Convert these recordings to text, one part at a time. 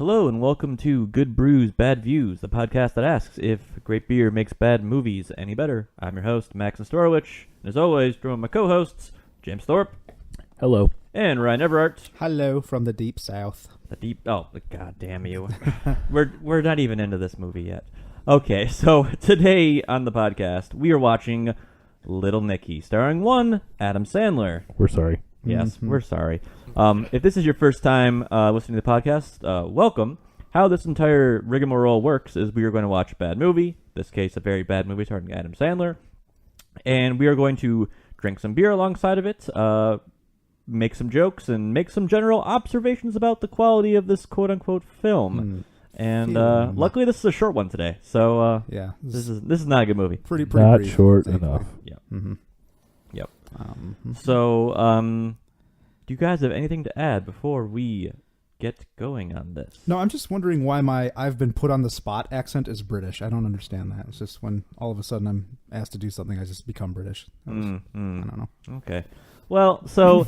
Hello and welcome to Good Brews, Bad Views, the podcast that asks if great beer makes bad movies any better. I'm your host, Max Nestorowicz, and as always, joined my co-hosts, James Thorpe. Hello. And Ryan Everhart. Hello from the deep south. God damn you. We're not even into this movie yet. Okay, so today on the podcast, we are watching Little Nicky, starring one Adam Sandler. We're sorry. Yes, we're sorry. If this is your first time listening to the podcast, welcome. How this entire rigmarole works is we are going to watch a bad movie, in this case a very bad movie starring Adam Sandler, and we are going to drink some beer alongside of it, make some jokes, and make some general observations about the quality of this quote-unquote film. And luckily this is a short one today, so yeah, this is not a good movie. Pretty Not brief, short thankfully. enough. Yeah. Mm-hmm. Yep. So, do you guys have anything to add before we get going on this? No, I'm just wondering why my I've been put on the spot accent is British. I don't understand that. It's just when all of a sudden I'm asked to do something, I just become British. I don't know. Okay. Well, so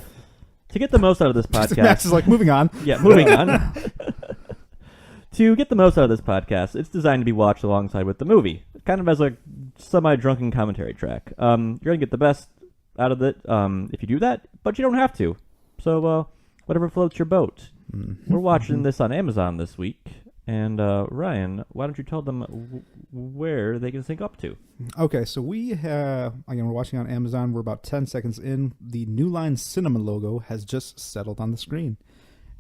to get the most out of this podcast, Max is like, moving on. Yeah, moving on. To get the most out of this podcast, it's designed to be watched alongside with the movie, kind of as a semi-drunken commentary track. You're gonna get the best out of it if you do that, but you don't have to. So whatever floats your boat. We're watching this on Amazon this week, and Ryan, why don't you tell them where they can sync up to? Okay, so we're watching on Amazon. We're about 10 seconds in. The New Line Cinema logo has just settled on the screen,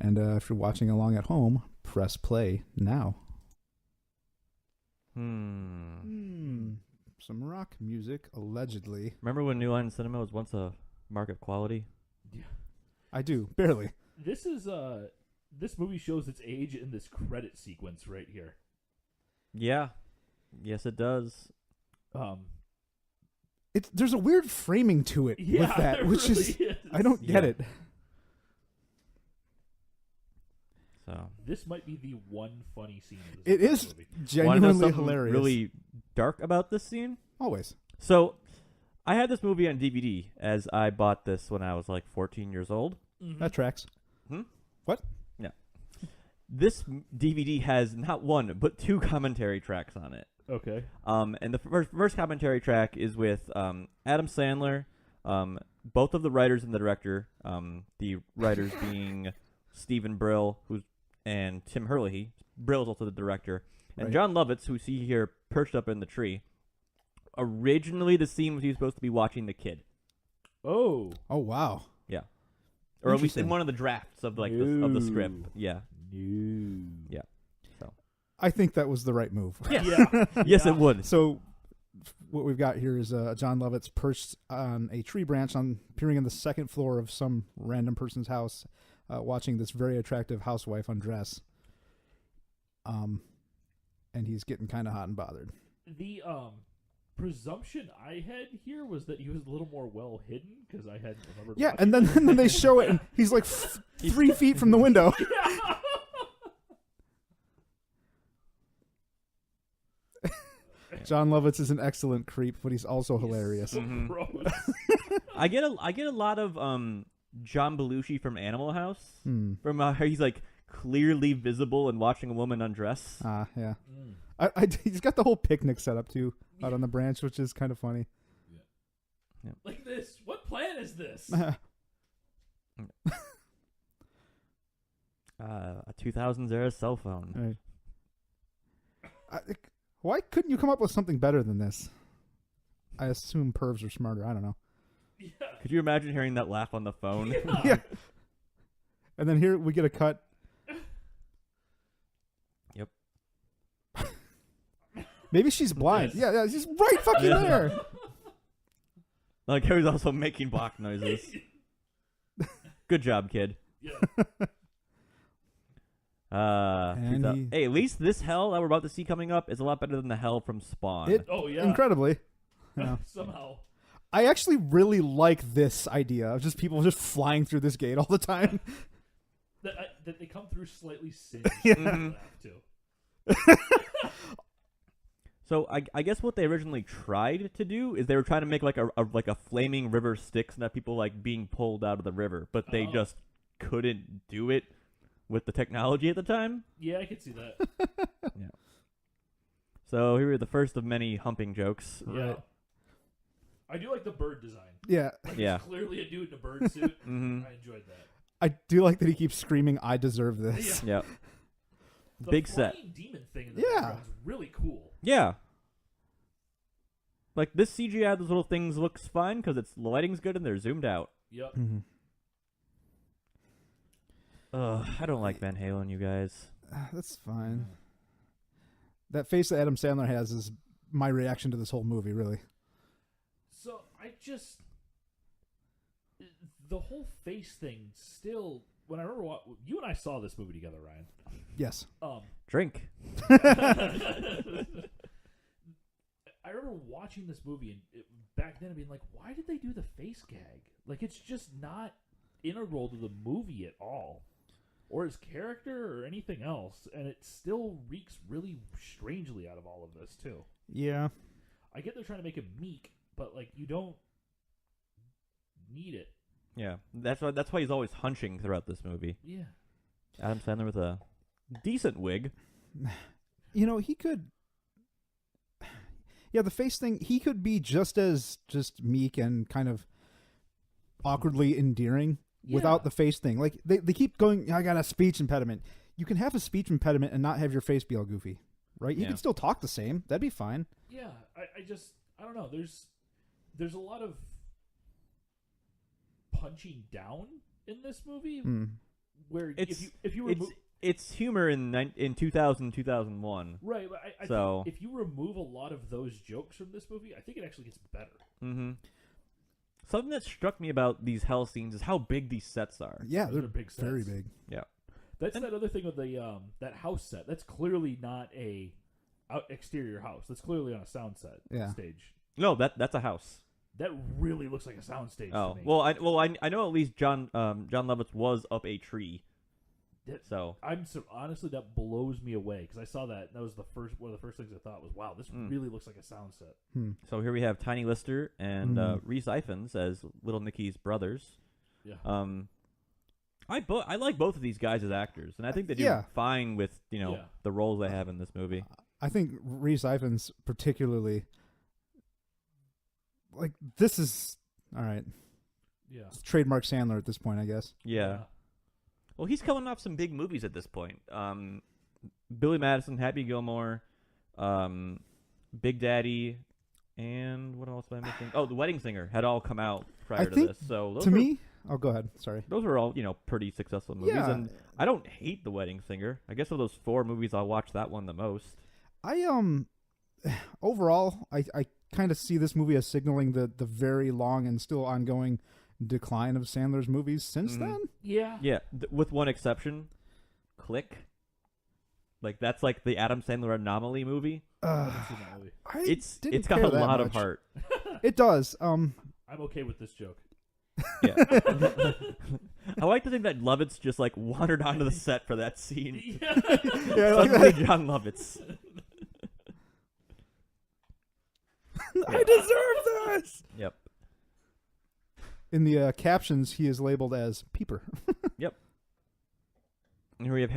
and if you're watching along at home, press play now. Some rock music, allegedly. Remember when New Line Cinema was once a mark of quality? Yeah. I do, barely. This is this movie shows its age in this credit sequence right here. Yeah. Yes, it does. There's a weird framing to it with that, which really is I don't get it. So this might be the one funny scene of It this is movie. genuinely hilarious. Really dark about this scene? Always. So, I had this movie on DVD as I bought this when I was like 14 years old. Mm-hmm. That tracks. What? Yeah. This DVD has not one, but two commentary tracks on it. Okay. And the first commentary track is with Adam Sandler, both of the writers and the director, the writers being Stephen Brill and Tim Herlihy. Brill's also the director. And Right. John Lovitz, who we see here perched up in the tree. Originally, the scene was he was supposed to be watching the kid. Oh. Oh, wow. Yeah. Or at least in Interesting. one of the drafts of of the script. Yeah. No. Yeah. So. I think that was the right move. Yeah. Yes, it would. So what we've got here is John Lovitz perched on a tree branch appearing on the second floor of some random person's house, watching this very attractive housewife undress. And he's getting kind of hot and bothered. The presumption I had here was that he was a little more well hidden because I hadn't remembered. Yeah, watching and then they show it, and he's like 3 feet from the window. John Lovitz is an excellent creep, but he's also hilarious. So gross. I get a lot of John Belushi from Animal House from how he's like clearly visible and watching a woman undress. Yeah. He's got the whole picnic set up too out on the branch, which is kind of funny. Yeah. Like this. What plan is this? A 2000s era cell phone. Right. Why couldn't you come up with something better than this? I assume pervs are smarter. I don't know. Yeah. Could you imagine hearing that laugh on the phone? Yeah. And then here we get a cut. Yep. Maybe she's blind. Yeah, she's right fucking there. Like he was also making block noises. Good job, kid. Yeah. Hey, at least this hell that we're about to see coming up is a lot better than the hell from Spawn. Oh, yeah. Incredibly. Yeah. Somehow. I actually really like this idea of just people just flying through this gate all the time. That they come through slightly singed. Yeah. Too. So I guess what they originally tried to do is they were trying to make like a flaming river Styx and have people like being pulled out of the river, but they just couldn't do it. with the technology at the time. Yeah, I could see that. Yeah. So here are the first of many humping jokes. Yeah. I do like the bird design. Yeah. Like, Yeah. it's clearly a dude in a bird suit. Mhm. I enjoyed that. I do like that he keeps screaming, "I deserve this." Yeah. Yep. The Big set. flying demon thing in the Yeah. background is really cool. Yeah. Like this CGI, those little things looks fine because its the lighting's good and they're zoomed out. Yep. Mhm. I don't like Van Halen, you guys. That's fine. That face that Adam Sandler has is my reaction to this whole movie, really. So the whole face thing still. When I remember you and I saw this movie together, Ryan. Yes. Drink. I remember watching this movie and back then and being like, why did they do the face gag? Like, it's just not integral to the movie at all. Or his character or anything else. And it still reeks really strangely out of all of this, too. Yeah. I get they're trying to make him meek, but, like, you don't need it. Yeah, that's why he's always hunching throughout this movie. Yeah. Adam Sandler with a decent wig. You know, he could... Yeah, the face thing, he could be just meek and kind of awkwardly endearing without the face thing. Like, they keep going, I got a speech impediment. You can have a speech impediment and not have your face be all goofy, right? You can still talk the same. That'd be fine. Yeah, I don't know. There's a lot of punching down in this movie where if you remove... It's humor in 2000, 2001. Right, but I think if you remove a lot of those jokes from this movie, I think it actually gets better. Mm-hmm. Something that struck me about these hell scenes is how big these sets are. Yeah, they're big sets. very big. Yeah. That's that other thing with the that house set. That's clearly not a exterior house. That's clearly on a sound set stage. No, that's a house. That really looks like a sound stage to me. Well, I know at least John Lovitz was up a tree. So honestly, that blows me away because I saw that. And that was one of the first things I thought was, wow, this really looks like a sound set. So here we have Tiny Lister and Rhys Ifans as Little Nicky's brothers. Yeah. I like both of these guys as actors, and I think they do fine with the roles they have in this movie. I think Rhys Ifans particularly, like, this is all right. Yeah. It's trademark Sandler at this point, I guess. Yeah. Well, he's coming off some big movies at this point. Billy Madison, Happy Gilmore, Big Daddy, and what else am I missing? Oh, The Wedding Singer had all come out prior to this. So oh, go ahead. Sorry. Those were all pretty successful movies, and I don't hate The Wedding Singer. I guess of those 4 movies, I'll watch that one the most. Overall, I kind of see this movie as signaling the very long and still ongoing decline of Sandler's movies since then. Yeah. Yeah, with one exception, Click. Like that's like the Adam Sandler anomaly movie. It's got a lot of heart. It does. I'm okay with this joke. Yeah. I like to think that Lovitz just like wandered onto the set for that scene. Yeah. Suddenly John Lovitz. I deserve this. Yep. In the captions, he is labeled as Peeper. Yep. And here we have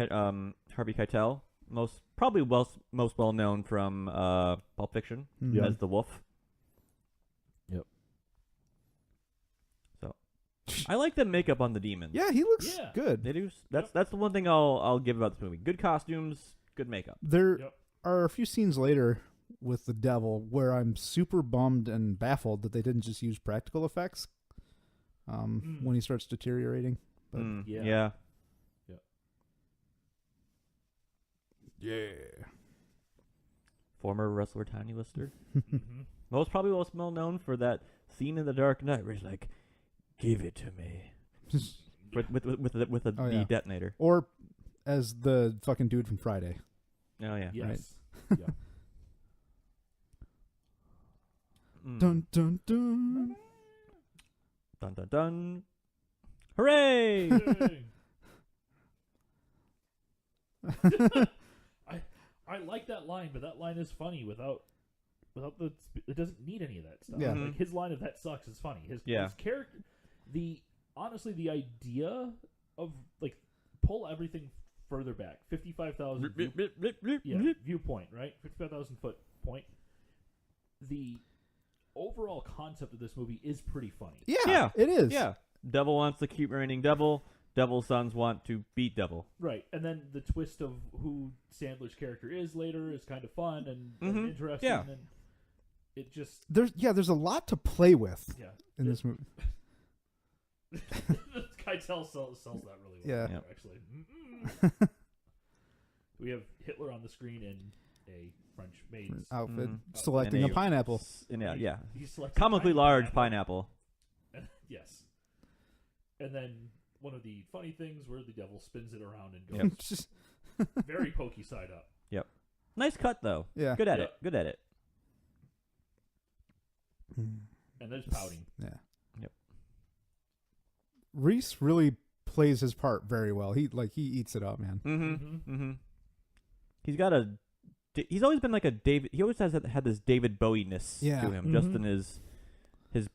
Harvey Keitel, most well known from Pulp Fiction as the Wolf. Yep. So, I like the makeup on the demons. Yeah, he looks good. They do. That's the one thing I'll give about this movie. Good costumes, good makeup. There are a few scenes later with the devil where I'm super bummed and baffled that they didn't just use practical effects. When he starts deteriorating. But Yeah. Former wrestler Tiny Lister. Probably most well known for that scene in The Dark Knight where he's like, "Give it to me," with the detonator. Or as the fucking dude from Friday. Oh yeah. Yes. Right. Yeah. Dun dun dun. Dun dun dun! Hooray! I like that line, but that line is funny without it doesn't need any of that stuff. Yeah. Like his line of "that sucks" is funny. His character, honestly the idea of like pull everything further back, 55,000 viewpoint, right? 55,000 foot point. The overall concept of this movie is pretty funny. Yeah, it is. Yeah. Devil wants to keep reigning devil. Devil's sons want to beat devil. Right. And then the twist of who Sandler's character is later is kind of fun and interesting. Yeah. And it just... There's a lot to play with in this movie. Keitel sells that really well, Yeah. actually. We have Hitler on the screen in a French maid's outfit, selecting a pineapple. He's selecting comically large pineapple. Yes. And then one of the funny things where the devil spins it around and goes very pokey side up. Yep. Nice cut, though. Yeah. Good at it. Good at it. And there's pouting. Yeah. Yep. Reese really plays his part very well. He eats it up, man. He's always been like a David. He always had this David Bowie-ness to him, just in his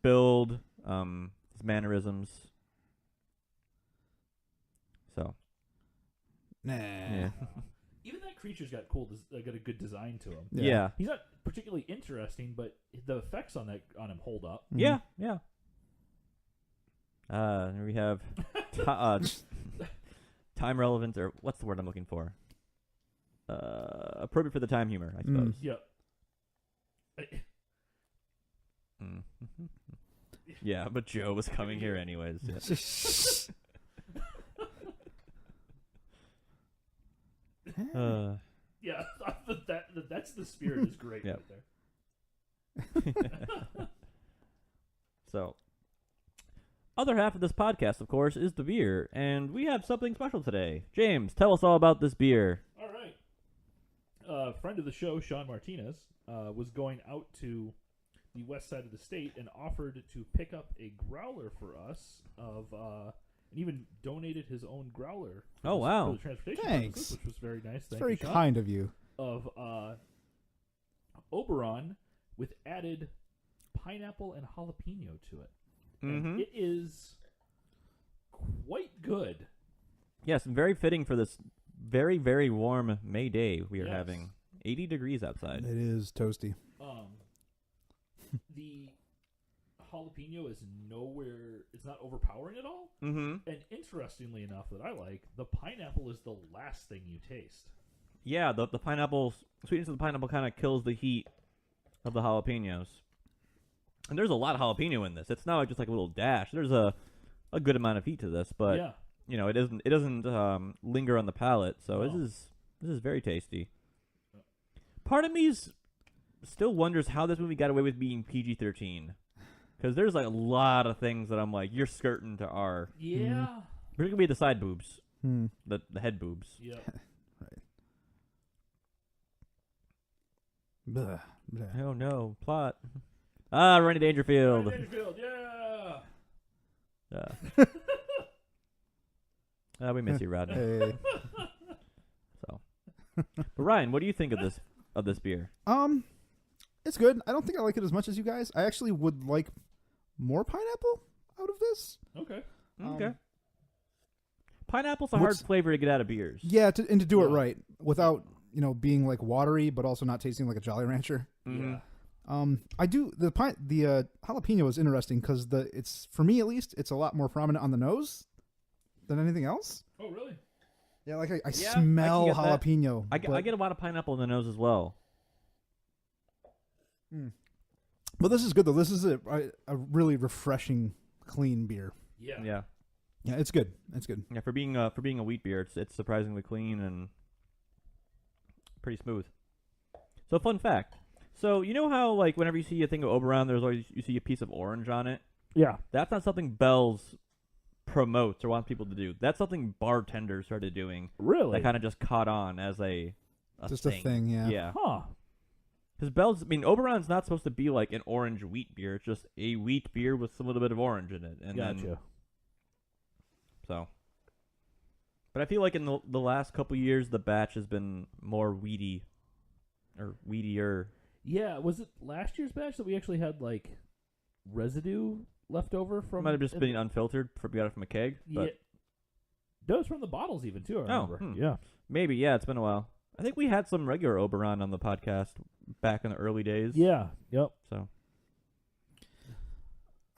build, his mannerisms. So, yeah. Even that creature's got got a good design to him. Yeah. He's not particularly interesting, but the effects on him hold up. Yeah. We have time relevant, or what's the word I'm looking for? Appropriate for the time humor, I suppose. Yep. Yeah, but Joe was coming here anyways. Yeah, that's the spirit is great right there. So, other half of this podcast, of course, is the beer, and we have something special today. James, tell us all about this beer. All right. A friend of the show, Sean Martinez, was going out to the west side of the state and offered to pick up a growler for us and even donated his own growler. Oh, wow. For the transportation Thanks. purposes, which was very nice. It's very kind of you. Of Oberon with added pineapple and jalapeno to it. And it is quite good. Yes, very fitting for this very, very warm May day we are having. 80 degrees outside. It is toasty. The jalapeno is it's not overpowering at all. And interestingly enough, that I like, the pineapple is the last thing you taste. Yeah, the pineapple, sweetness of the pineapple kind of kills the heat of the jalapenos. And there's a lot of jalapeno in this. It's not just like a little dash. There's a good amount of heat to this, but it doesn't linger on the palate. So this is very tasty. Part of me still wonders how this movie got away with being PG-13, because there's like a lot of things that I'm like, you're skirting to R. Yeah. Particularly the side boobs, the head boobs. Yeah. Blah, blah. Oh no, plot. Rodney Dangerfield. Rodney Dangerfield, yeah. We miss you, Rodney. Hey. So, but Ryan, what do you think of this beer? It's good. I don't think I like it as much as you guys. I actually would like more pineapple out of this. Okay. Okay. Pineapple's a hard flavor to get out of beers. Yeah, to do it right without being like watery, but also not tasting like a Jolly Rancher. Yeah. I do the jalapeno is interesting because it's, for me at least, it's a lot more prominent on the nose than anything else. Oh, really? Yeah, like I smell jalapeno. I get a lot of pineapple in the nose as well. But this is good though. This is a really refreshing, clean beer. Yeah. Yeah, it's good. It's good. Yeah, for being a wheat beer, it's surprisingly clean and pretty smooth. So, fun fact. So, you know how, like, whenever you see a thing of Oberon, you see a piece of orange on it? Yeah. That's not something Bell's promotes or wants people to do. That's something bartenders started doing. Really? That kind of just caught on as a thing. Yeah. Yeah. Huh. Because Oberon's not supposed to be like an orange wheat beer. It's just a wheat beer with a little bit of orange in it. And Gotcha. But I feel like in the last couple years, the batch has been more weedy or weedier. Yeah, was it last year's batch that we actually had like residue left over from? It might have just been unfiltered. We got it from a keg. But Those from the bottles even, too, I remember. Yeah. Maybe, yeah, it's been a while. I think we had some regular Oberon on the podcast back in the early days. Yeah. Yep. So.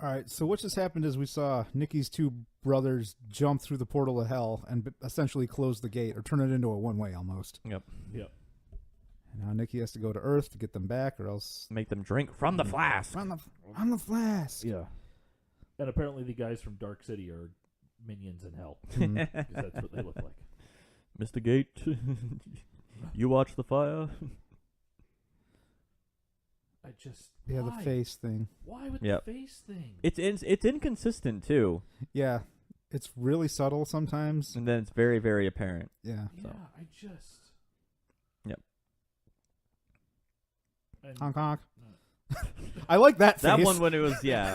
All right, so what just happened is we saw Nicky's two brothers jump through the portal of hell and essentially close the gate, or turn it into a one-way almost. Yep. Yep. And now Nicky has to go to Earth to get them back, or else... Make them drink from the flask. From the flask. Yeah. And apparently the guys from Dark City are minions in hell. Because that's what they look like. Mr. Gate, you watch the fire? I just... Yeah, why? the face thing. Why with Yep. the face thing? It's inconsistent, too. Yeah, it's really subtle sometimes. And then it's very, very apparent. Yeah. Yeah, I just... Yep. And, Honk, honk. I like that face. That one when it was, yeah.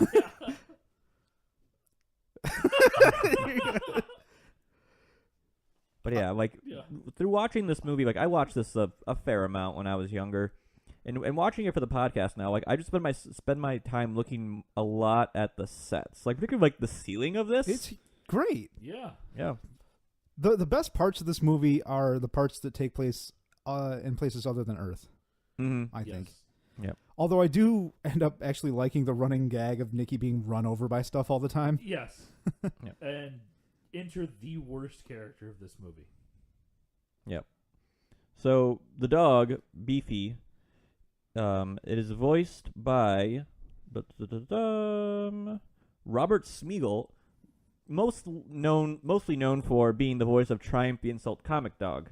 But yeah, like, through watching this movie, like, I watched this a fair amount when I was younger. And watching it for the podcast now, like, I just spend my time looking a lot at the sets. Like, particularly, like, the ceiling of this. It's great. Yeah. Yeah. The best parts of this movie are the parts that take place in places other than Earth, I think. Yep. Although I do end up actually liking the running gag of Nicky being run over by stuff all the time. Yes. Yep. And enter the worst character of this movie. Yep. So, the dog, Beefy, it is voiced by Robert Smigel, mostly known for being the voice of Triumph the Insult comic dog.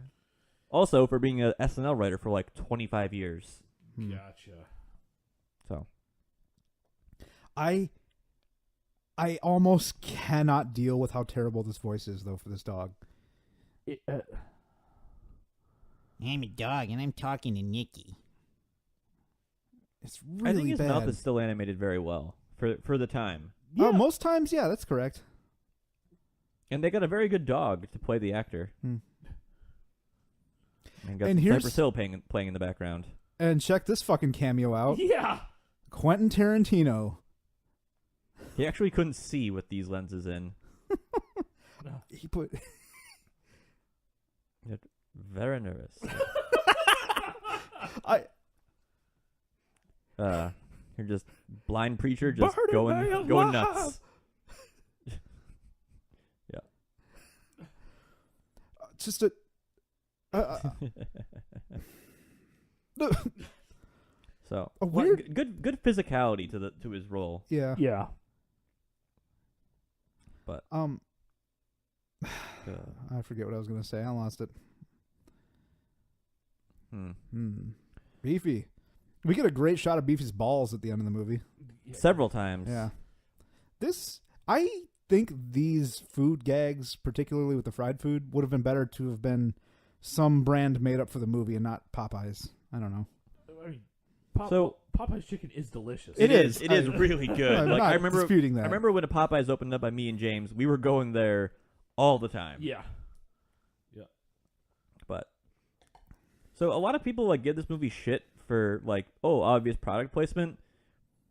Also for being an SNL writer for like 25 years. Gotcha. So. I almost cannot deal with how terrible this voice is, though, for this dog. I'm a dog, and I'm talking to Nicky. It's really I think his bad. mouth is still animated very well for the time. Yeah. Most times, yeah, that's correct. And they got a very good dog to play the actor. And got And here's- Cypress Hill playing in the background. And check this fucking cameo out. Yeah. Quentin Tarantino. He actually couldn't see with these lenses in. He put... Very nervous. You're just blind preacher, just Burning going alive. nuts. Yeah. Just a... So A weird- good physicality to his role. Yeah. Yeah. But I forget what I was going to say. I lost it. Beefy. We get a great shot of Beefy's balls at the end of the movie. several times. Yeah. I think these food gags, particularly with the fried food, would have been better to have been some brand made up for the movie and not Popeyes. I don't know. I mean, So- Popeye's chicken is delicious. It is. is. It is really good. I'm Like not I remember disputing that. I remember when a Popeyes opened up by me and James, we were going there all the time. Yeah. But so a lot of people like give this movie shit for like, oh, obvious product placement,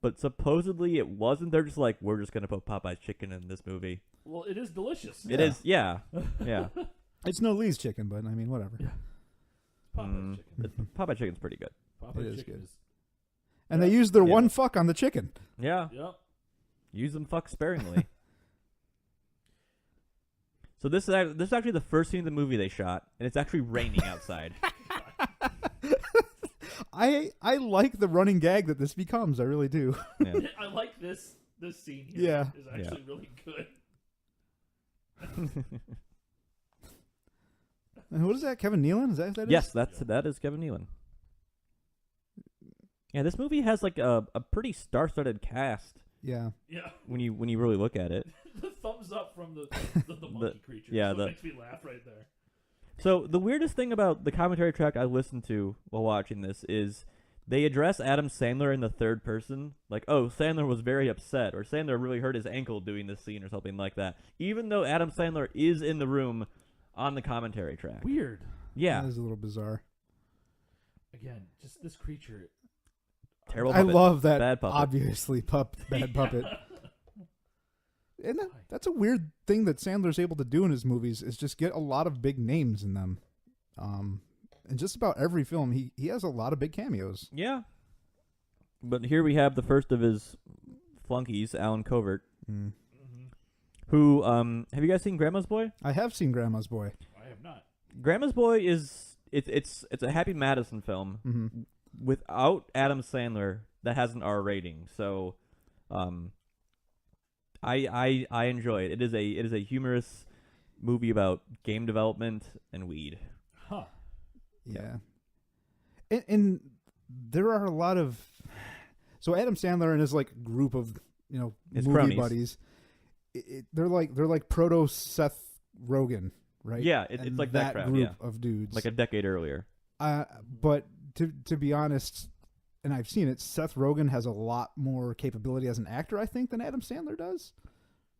but supposedly it wasn't. They're just like, we're just gonna put Popeye's chicken in this movie. Well, it is delicious. It is, yeah. It's no Lee's chicken, but I mean, whatever. Yeah. Popeye's chicken. Popeye chicken's pretty good. Popeye's It is chicken good. is. And they used their Yeah. one fuck on the chicken. Yeah, Yep. use them fuck sparingly. So this is actually the first scene of the movie they shot, and it's actually raining outside. I like the running gag that this becomes. I really do. Yeah. I like this scene here. Yeah. Is actually really good. And what is that? Kevin Nealon? Is that what that is? Yes, that is Kevin Nealon. Yeah, this movie has like a pretty star-studded cast Yeah. Yeah. when you really look at it. The thumbs up from the monkey creature. yeah, so the- it makes me laugh right there. So the weirdest thing about the commentary track I listened to while watching this is they address Adam Sandler in the third person. Like, oh, Sandler was very upset, or Sandler really hurt his ankle doing this scene or something like that. Even though Adam Sandler is in the room on the commentary track. Weird. Yeah. That is a little bizarre. Again, just this creature. Terrible I puppet. love that Bad puppet. obviously bad puppet. And that's a weird thing that Sandler's able to do in his movies is just get a lot of big names in them. In just about every film, he has a lot of big cameos. Yeah. But here we have the first of his flunkies, Alan Covert, who, have you guys seen Grandma's Boy? I have seen Grandma's Boy. I have not. Grandma's Boy is, it's a Happy Madison film without Adam Sandler that has an R rating. So, I enjoy it. It is a humorous movie about game development and weed. Huh. Yeah. And there are a lot of... So Adam Sandler and his like group of, his movie cronies. buddies, they're like proto Seth Rogen, right? Yeah, it's like that crowd, group yeah. of dudes. Like a decade earlier. But to be honest, and I've seen it, Seth Rogen has a lot more capability as an actor, I think, than Adam Sandler does,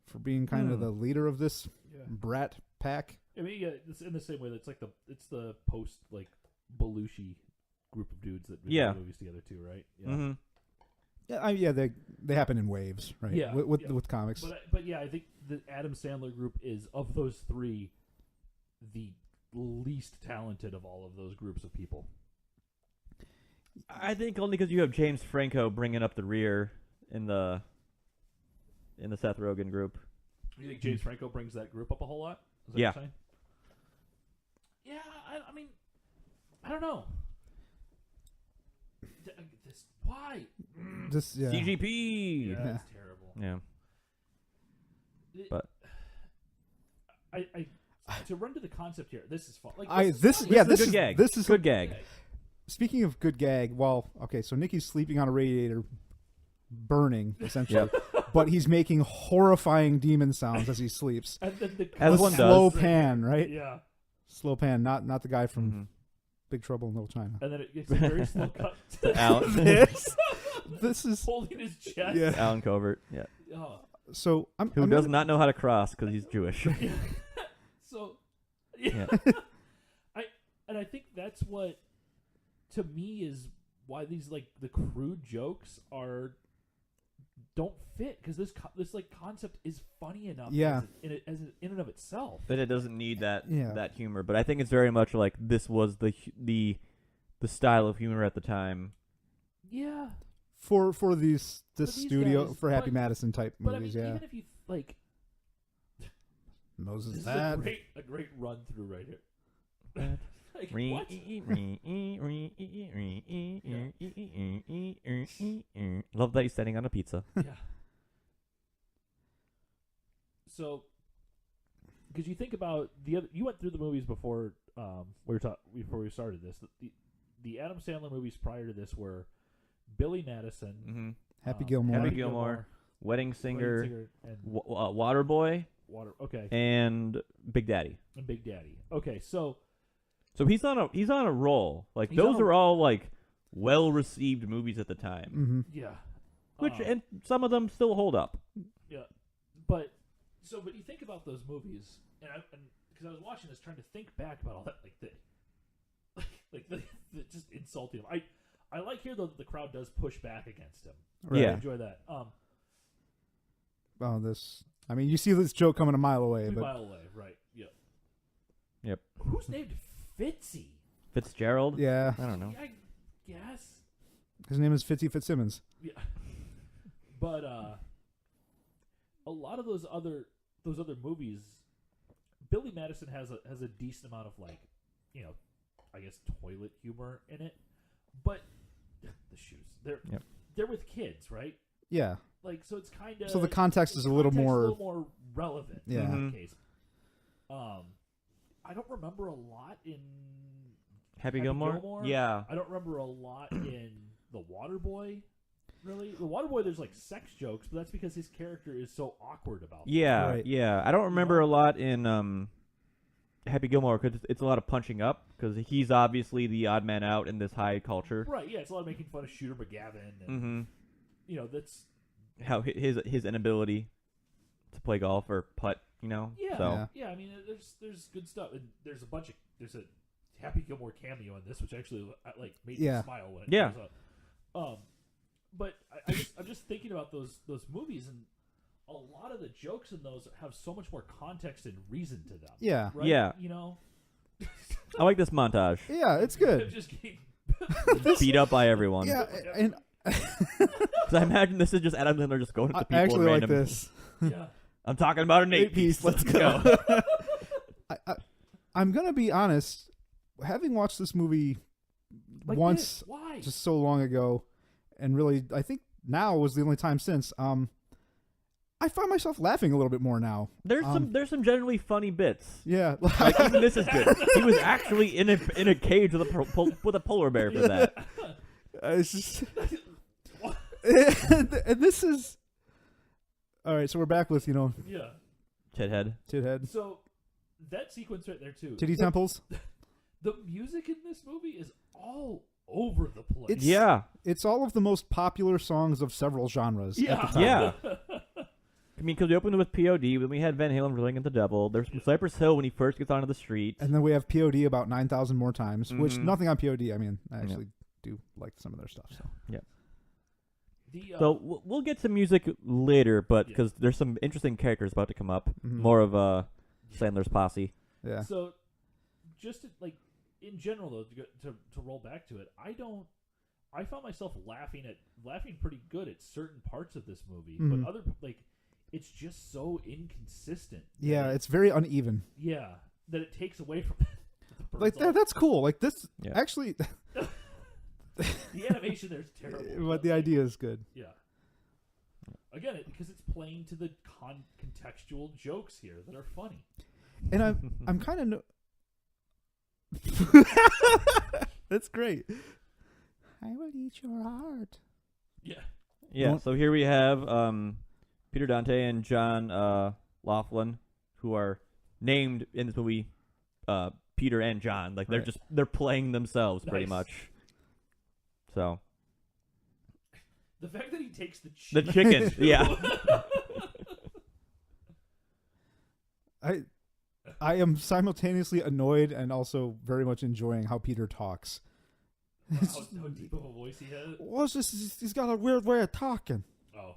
for being kind of the leader of this brat pack. I mean, yeah, it's in the same way that it's the post like Belushi group of dudes that do movies together too, right? Yeah. Mm-hmm. Yeah, they happen in waves, right? Yeah, with comics. But yeah, I think the Adam Sandler group is, of those three, the least talented of all of those groups of people. I think only because you have James Franco bringing up the rear in the Seth Rogen group. You think James Franco brings that group up a whole lot? Is that Yeah. what you're saying? Yeah, I mean, I don't know. Why? CGP. Yeah, that's terrible. Yeah. But I to run to the concept here. This is fun. Like this is good gag. This is good gag. Speaking of good gag, well, okay, so Nicky's sleeping on a radiator, burning essentially, but he's making horrifying demon sounds as he sleeps. And then As one slow does. pan, right? Yeah. Slow pan, not the guy from Big Trouble in Little China. And then it's a very slow cut to Alan. This is holding his chest. Yeah. Alan Covert. Yeah. Oh. So Who does not know how to cross because he's Jewish. So, yeah. I think that's what, to me, is why these like the crude jokes don't fit, because this like concept is funny enough. Yeah. in and of itself. That it doesn't need that humor, but I think it's very much like this was the style of humor at the time. Yeah. For this these studio guys, for Happy but- Madison type But I movies, mean, yeah. even if you like, Moses this is that. a great run through right here. Like, what? Love that he's standing on a pizza. Yeah. So, because you think about you went through the movies before before we started this. The Adam Sandler movies prior to this were Billy Madison, Happy Gilmore. Happy Gilmore, Wedding Singer, and Waterboy, okay, and Big Daddy. and Big Daddy. Okay, so So he's on a roll. Like He's those on a- are all like well received movies at the time, Mm-hmm. yeah, which and some of them still hold up. yeah, but you think about those movies, and because I was watching this, trying to think back about all that, the just insulting him. I like here though that the crowd does push back against him. Right. Yeah. I enjoy that. I mean, you see this joke coming a mile away, 2 but mile away, right? Yep. Yep. Who's named Fitzy? Fitzgerald. yeah, I don't know. I guess. his name is Fitzy Fitzsimmons. Yeah. But a lot of those other movies, Billy Madison has a decent amount of I guess toilet humor in it. But the shoes, they're with kids, right? Yeah. Like, so it's kind of, So the context is a little more relevant Yeah. in that case. I don't remember a lot in Happy Gilmore. Yeah. I don't remember a lot in The Waterboy. Really, The Waterboy, there's like sex jokes, but that's because his character is so awkward about it. Yeah, Right. yeah. I don't remember a lot in Happy Gilmore because it's a lot of punching up because he's obviously the odd man out in this high culture. Right, yeah, it's a lot of making fun of Shooter McGavin, and that's How his inability to play golf or putt, yeah, So yeah. I mean, there's good stuff, and there's a Happy Gilmore cameo in this, which actually made me smile when it comes up. But I'm just thinking about those movies, and a lot of the jokes in those have so much more context and reason to them. Yeah. Right? Yeah. You know? I like this montage. Yeah, it's good. Just keep... Beat up by everyone. Yeah, and Because I imagine this is just Adam Sandler just going up to people I actually and like random. this. Yeah. I'm talking about an 8-piece. Let's go. I'm gonna be honest. Having watched this movie Like once, this. Why? just so long ago, and really, I think now was the only time since. I find myself laughing a little bit more now. There's some generally funny bits. Yeah, Like even this is good. He was actually in a cage with a polar bear for that. it's just, and this is all right. So we're back with Yeah. Tithead. Tithead, So that sequence right there too. titty temples. The music in this movie is all over the place. It's- Yeah. It's all of the most popular songs of several genres. Yeah. At the time. Yeah. I mean, because we opened with POD, then we had Van Halen Rolling into the Devil. There's some Cypress Hill when he first gets onto the street. And then we have POD about 9,000 more times, which Mhm. nothing on POD. I mean, I actually do like some of their stuff. So So we'll get to music later, but Yeah. because there's some interesting characters about to come up. Mhm. More of Sandler's posse. yeah, So, just like in general, though, to roll back to it, I found myself laughing pretty good at certain parts of this movie, Mhm. but other it's just so inconsistent. yeah, it's very uneven. Yeah, that it takes away from the Like birds. that's cool. Like this, Yeah. actually, The animation there's terrible, but the idea is good. Yeah. Again, because it's playing to the contextual jokes here that are funny. And I'm kind of that's great. I will eat your heart. Yeah. Yeah, Well- so here we have Peter Dante and John Laughlin, who are named in this movie Peter and John. Like Right. they're playing themselves pretty Nice. much. So The fact that he takes the the chicken. chicken, yeah. I am simultaneously annoyed and also very much enjoying how Peter talks. How deep of a voice he has. Well, it's just he's got a weird way of talking. Oh.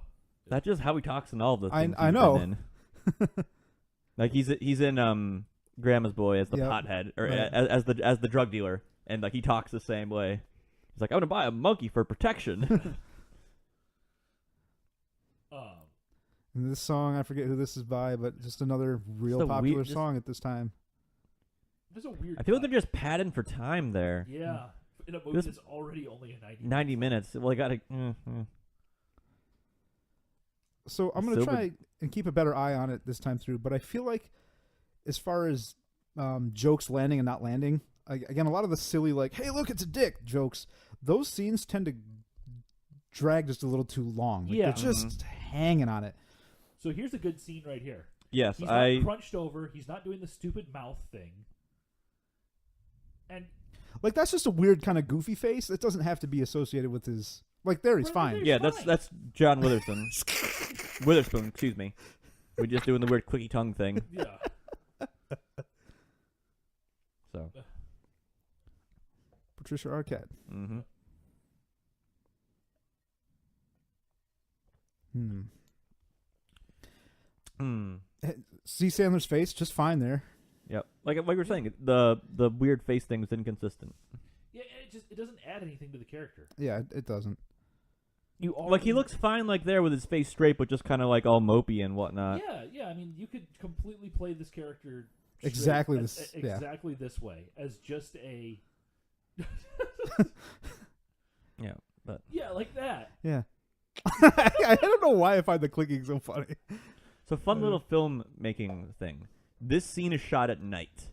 That's just how he talks in all of the I- things I he's know. been in. Like he's in Grandma's Boy as the Yep. pothead or Right. as the drug dealer, and like he talks the same way. He's like, I'm gonna buy a monkey for protection. And this song, I forget who this is by, but just another real Just a popular weird- just- song at this time. There's a weird. I feel like cut. they're just padding for time there. Yeah. In a movie This- that's already only a 90 minutes. Well, I gotta. So I'm going to Silver- try and keep a better eye on it this time through, but I feel like as far as jokes landing and not landing, again, a lot of the silly, like, hey, look, it's a dick jokes, those scenes tend to drag just a little too long. Like, Yeah. They're just hanging on it. So here's a good scene right here. Yes, He's not crunched over. He's not doing the stupid mouth thing. And Like, that's just a weird kind of goofy face. It doesn't have to be associated with his... Like, there, he's Right, fine. there. Yeah, fine. that's John Witherspoon. Witherspoon, excuse me. We're just doing the weird clicky tongue thing. yeah. So. Patricia Arquette. Mm-hmm. See Sandler's face, just fine there. Yep. Like we were saying, the weird face thing was inconsistent. Yeah, it doesn't add anything to the character. Yeah, it doesn't. You Like he looks fine, like there with his face straight, but just kind of like all mopey and whatnot. Yeah. I mean, you could completely play this character straight Exactly as- this- yeah. exactly this way as just a Yeah, but yeah, like that. Yeah. I don't know why I find the clicking so funny. it's a fun little filmmaking thing. This scene is shot at night,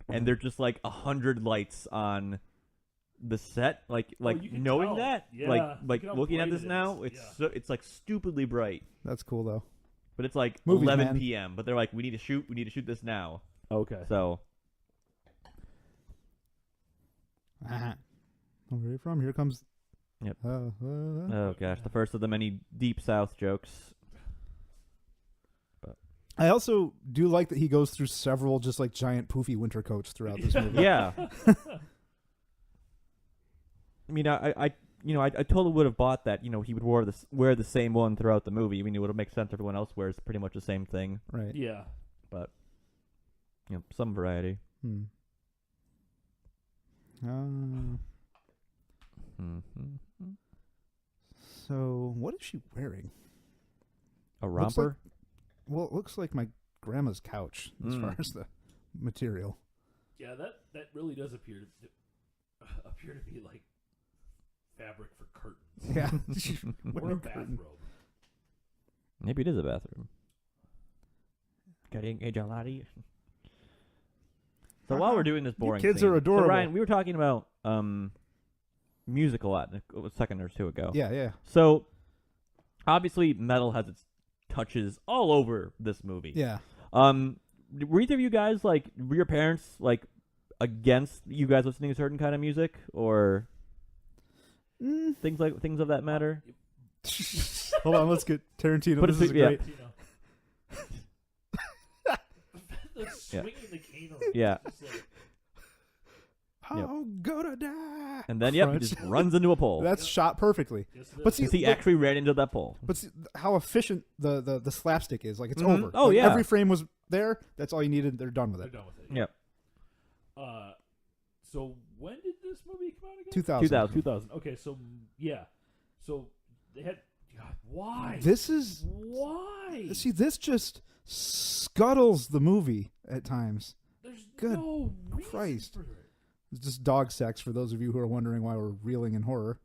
and they're just like 100 lights on the set. Like you can knowing tell. that, Yeah, like look how looking at bright this it now, is. it's Yeah. it's like stupidly bright. That's cool, though. But it's like Movies, 11 man. p.m. But they're like, we need to shoot this now. Okay. So Where are you from? Here comes... Yep. Oh, oh gosh, the first of the many Deep South jokes. I also do like that he goes through several just like giant poofy winter coats throughout this movie. Yeah. I mean, I I totally would have bought that. He would wear the same one throughout the movie. I mean, it would have made sense. Everyone else wears pretty much the same thing. Right. Yeah. But some variety. So what is she wearing? A romper. Well, it looks like my grandma's couch as far as the material. Yeah, that really does appear to be like fabric for curtains. Yeah. Or a bathrobe. Maybe it is a bathroom. Getting a gelati. So while we're doing this boring kids scene, are adorable. So Ryan, we were talking about music a lot a second or two ago. Yeah. So obviously metal has its touches all over this movie. Yeah. Were either of you guys were your parents against you guys listening to certain kind of music or things of that matter? Hold on, let's get Tarantino. But this is yeah. great. The swinging the cane around. Yeah. I'm gonna die. And then he just runs into a pole. That's shot perfectly. Yes, But see, he actually ran into that pole. But see, how efficient the slapstick is. It's Mhm. over. Oh, yeah. Every frame was there. That's all you needed. They're done with They're it. done with it. Yep. So when did this movie come out again? 2000. 2000. Okay, so yeah. So they had God, why? Why? See, this just scuttles the movie at times. There's Good no reason Christ. for it. It's just dog sex for those of you who are wondering why we're reeling in horror.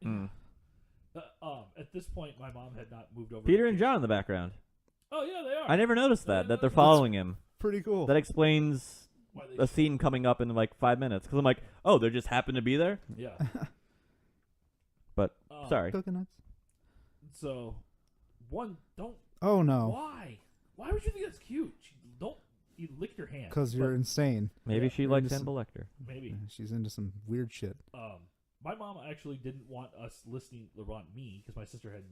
At this point, my mom had not moved over. Peter and John in the background. Oh yeah, they are. I never noticed that Yeah, they're following him. Pretty cool. That explains Why they a scene coming up in 5 minutes. Because I'm like, oh, they just happen to be there? Yeah. But, sorry. Coconuts. So, don't. Oh, no. Why? Why would you think that's cute? You lick your hand. Because you're insane. Maybe Yeah, she you're likes into Hannibal Lecter. Maybe. She's into some weird shit. My mom actually didn't want us listening, me, because my sister hadn't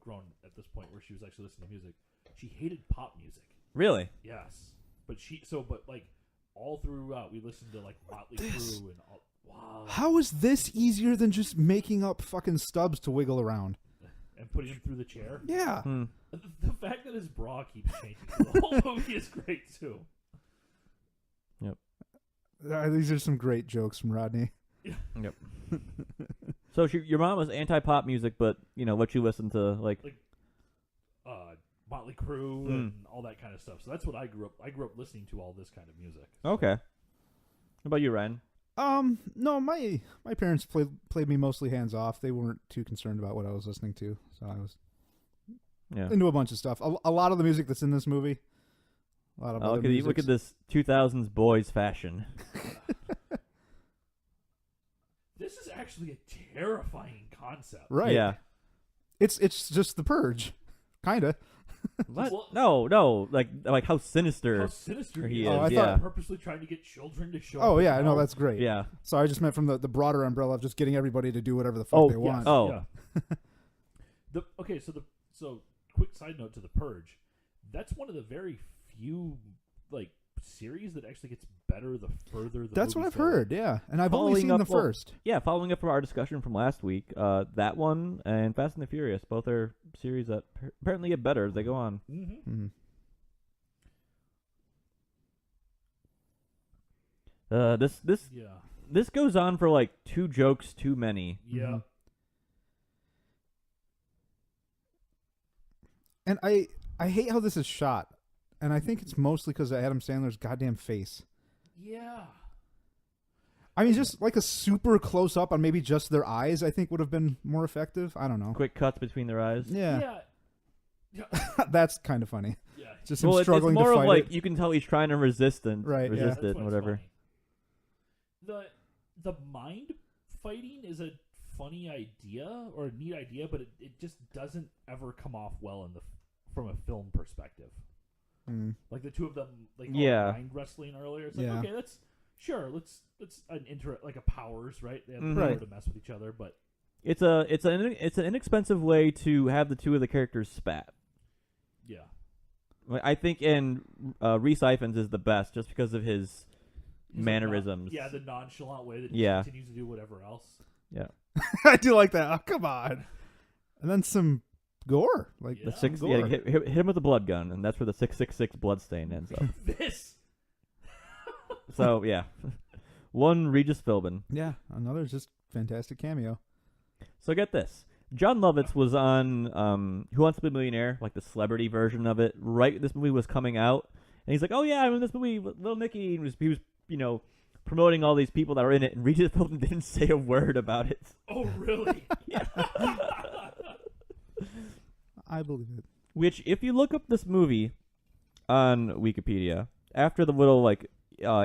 grown at this point where she was actually listening to music. She hated pop music. Really? Yes, but all throughout we listened to Motley Crue and all. Wow. How is this easier than just making up fucking stubs to wiggle around? And putting him through the chair. Yeah. The fact that his bra keeps changing the whole movie is great too. Yep. These are some great jokes from Rodney. Yep. So your mom was anti-pop music, but, what you listened to, Motley Crue and all that kind of stuff. So that's what I grew up. I grew up listening to all this kind of music. Okay. What about you, Ryan? No, my parents played me mostly hands off. They weren't too concerned about what I was listening to, so I was into a bunch of stuff. A lot of the music that's in this movie. A lot of other look at this 2000s boys fashion. This is actually a terrifying concept. Right. Yeah. It's just The Purge, kinda. What? Well, No. Like how sinister. How sinister he he is. Oh, I yeah. thought- Purposely trying to get children to show. Oh up yeah, at no, home. that's great. Yeah. So I just meant from the broader umbrella of just getting everybody to do whatever the fuck they want. Oh. Yeah. So quick side note to The Purge. That's one of the very few series that actually gets better the further the That's what movies I've go. heard, yeah. And I've only Following seen up- the first. Yeah, following up from our discussion from last week, that one and Fast and the Furious, both are series that apparently get better as they go on. Mm-hmm. Mm-hmm. This goes on for 2 jokes too many. Yeah. Mhm. And I hate how this is shot. And I think it's mostly because of Adam Sandler's goddamn face. Yeah. I mean, just a super close up on maybe just their eyes, I think would have been more effective. I don't know. Quick cuts between their eyes. Yeah. Yeah. That's kind of funny. Yeah. Just him Well, it's struggling more to of fight it. you can tell he's trying to resist Right, yeah. it That's and when whatever. it's funny. The mind fighting is a funny idea or a neat idea, but it just doesn't ever come off well from a film perspective. Mm. Like the two of them, Yeah. mind wrestling earlier. It's Yeah. okay, let's like a powers, right? They have the Mhm. power Right. to mess with each other, but It's an inexpensive way to have the two of the characters spat. yeah, I think Reese Ifans is the best just because of his He's mannerisms. the nonchalant way that Yeah. he continues to do whatever else. Yeah. I do like that. Oh, come on. And then some gore. Like The Yeah. six, gore. yeah, hit him with a blood gun, and that's where the 666 bloodstain ends up. This. So, yeah. One Regis Philbin. Yeah, another just fantastic cameo. So get this. John Lovitz was on Who Wants to Be a Millionaire, like the celebrity version of it, right when this movie was coming out. And he's like, oh, yeah, I'm in this movie, Little Nicky. And he was, promoting all these people that were in it. And Regis Philbin didn't say a word about it. Oh, really? Yeah. I believe it. Which, if you look up this movie on Wikipedia, after the little,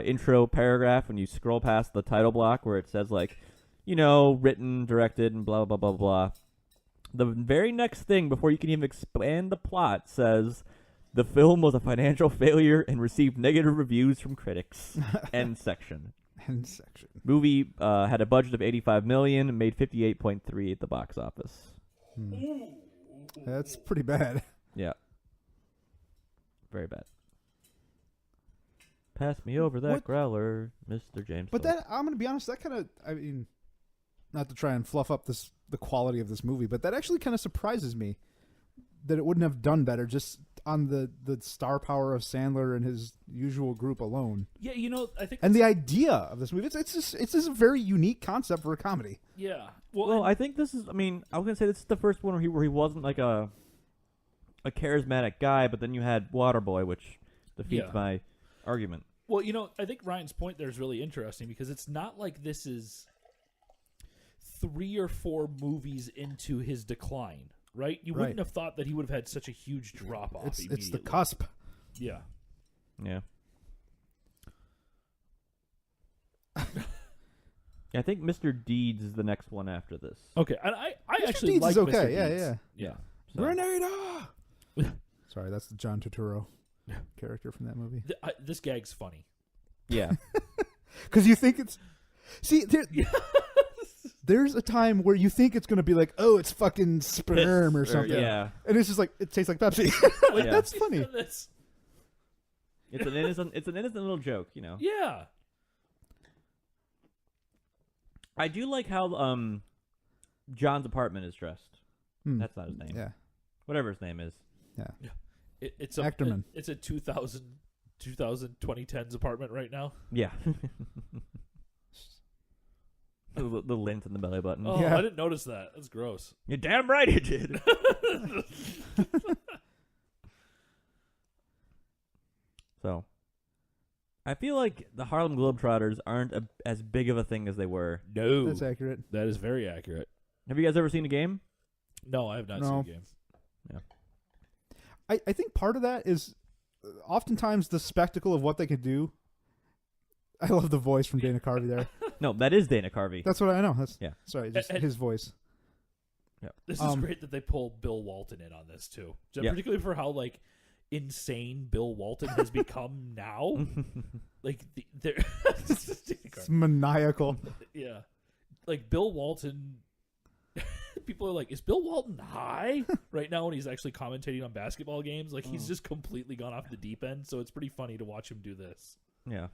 intro paragraph, when you scroll past the title block where it says, written, directed, and blah, blah, blah, blah, the very next thing, before you can even expand the plot, says, the film was a financial failure and received negative reviews from critics. End section. End section. Movie had a budget of $85 million and made $58.3 at the box office. That's pretty bad. Yeah. Very bad. Pass me over that What- growler, Mr. James. But Phillips. that, I'm going to be honest, that kind of, not to try and fluff up the quality of this movie, but that actually kind of surprises me that it wouldn't have done better just on the star power of Sandler and his usual group alone. Yeah, I think. And the idea of this movie, it's just a very unique concept for a comedy. Yeah. Well, I think this is. I was gonna say this is the first one where he wasn't like a charismatic guy, but then you had Waterboy, which defeats Yeah. my argument. Well, I think Ryan's point there is really interesting because it's not like this is 3 or 4 movies into his decline, right? You wouldn't have thought that he would have had such a huge drop off. It's the cusp. Yeah. Yeah. I think Mr. Deeds is the next one after this. Okay, and I actually Deeds like is okay. Mr. Yeah, Deeds. yeah. Yeah. So- Grenada! Sorry, that's the John Turturro character from that movie. This gag's funny. Yeah. Because you think it's... See, there's a time where you think it's going to be like, oh, it's fucking sperm or something. Yeah. And it's just like, it tastes like Pepsi. Yeah. That's funny. That's- It's an innocent little joke, yeah. I do like how John's apartment is dressed. Hmm. That's not his name. Yeah. Whatever his name is. Yeah. It's a Actorman. It's a 2010s apartment right now. Yeah. the lint in the belly button. Oh, Yeah. I didn't notice that. That's gross. You're damn right he did. So, I feel like the Harlem Globetrotters aren't as big of a thing as they were. No, That's accurate. that is very accurate. Have you guys ever seen a game? No, I have not No. seen the game. I think part of that is oftentimes the spectacle of what they could do. I love the voice from Dana Carvey there. No, that is Dana Carvey. That's what I know. That's Yeah. Sorry, just And- his voice. This is great that they pull Bill Walton in on this too, Yeah. particularly for how insane Bill Walton has become now. They're It's maniacal. yeah, Bill Walton. People are like, is Bill Walton high right now when he's actually commentating on basketball games? He's just completely gone off the deep end. So it's pretty funny to watch him do this. Yeah.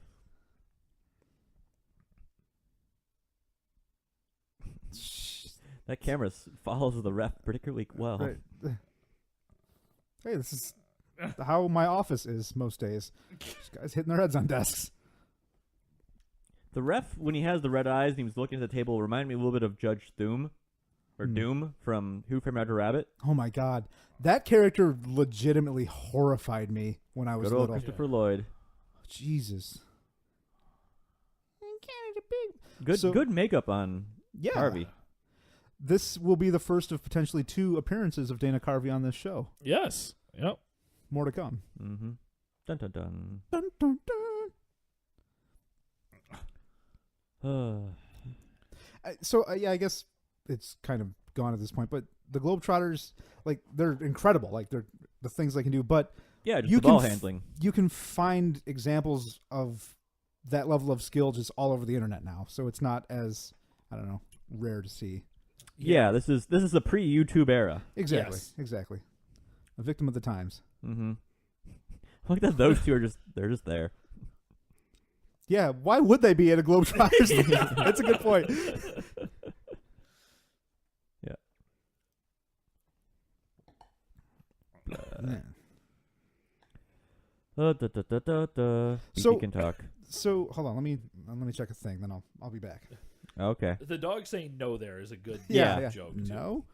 That camera follows the ref particularly well. Right. Hey, this is how my office is most days. Just guys hitting their heads on desks. The ref, when he has the red eyes and he was looking at the table, reminded me a little bit of Judge Doom from Who Framed Roger Rabbit. Oh my god, that character legitimately horrified me when I was Good old little. Christopher Lloyd. Jesus. Good makeup on Yeah. Harvey. This will be the first of potentially 2 appearances of Dana Carvey on this show. Yes. Yep. More to come. Mm-hmm. Dun dun dun. Dun, dun, dun. I guess it's kind of gone at this point, but the Globetrotters, they're incredible. They're the things they can do, but Yeah, just you the ball can handling. you can find examples of that level of skill just all over the internet now. So it's not as, I don't know, rare to see. Yeah, this is a pre-YouTube era. Exactly. Yes. Exactly. A victim of the times. Mm-hmm. Look at those two they're just there. Yeah, why would they be at a Globetrotters? That's a good point. So- you can talk. So hold on, let me check a thing, then I'll be back. Okay. The dog saying no there is a good Yeah. joke. Too. No.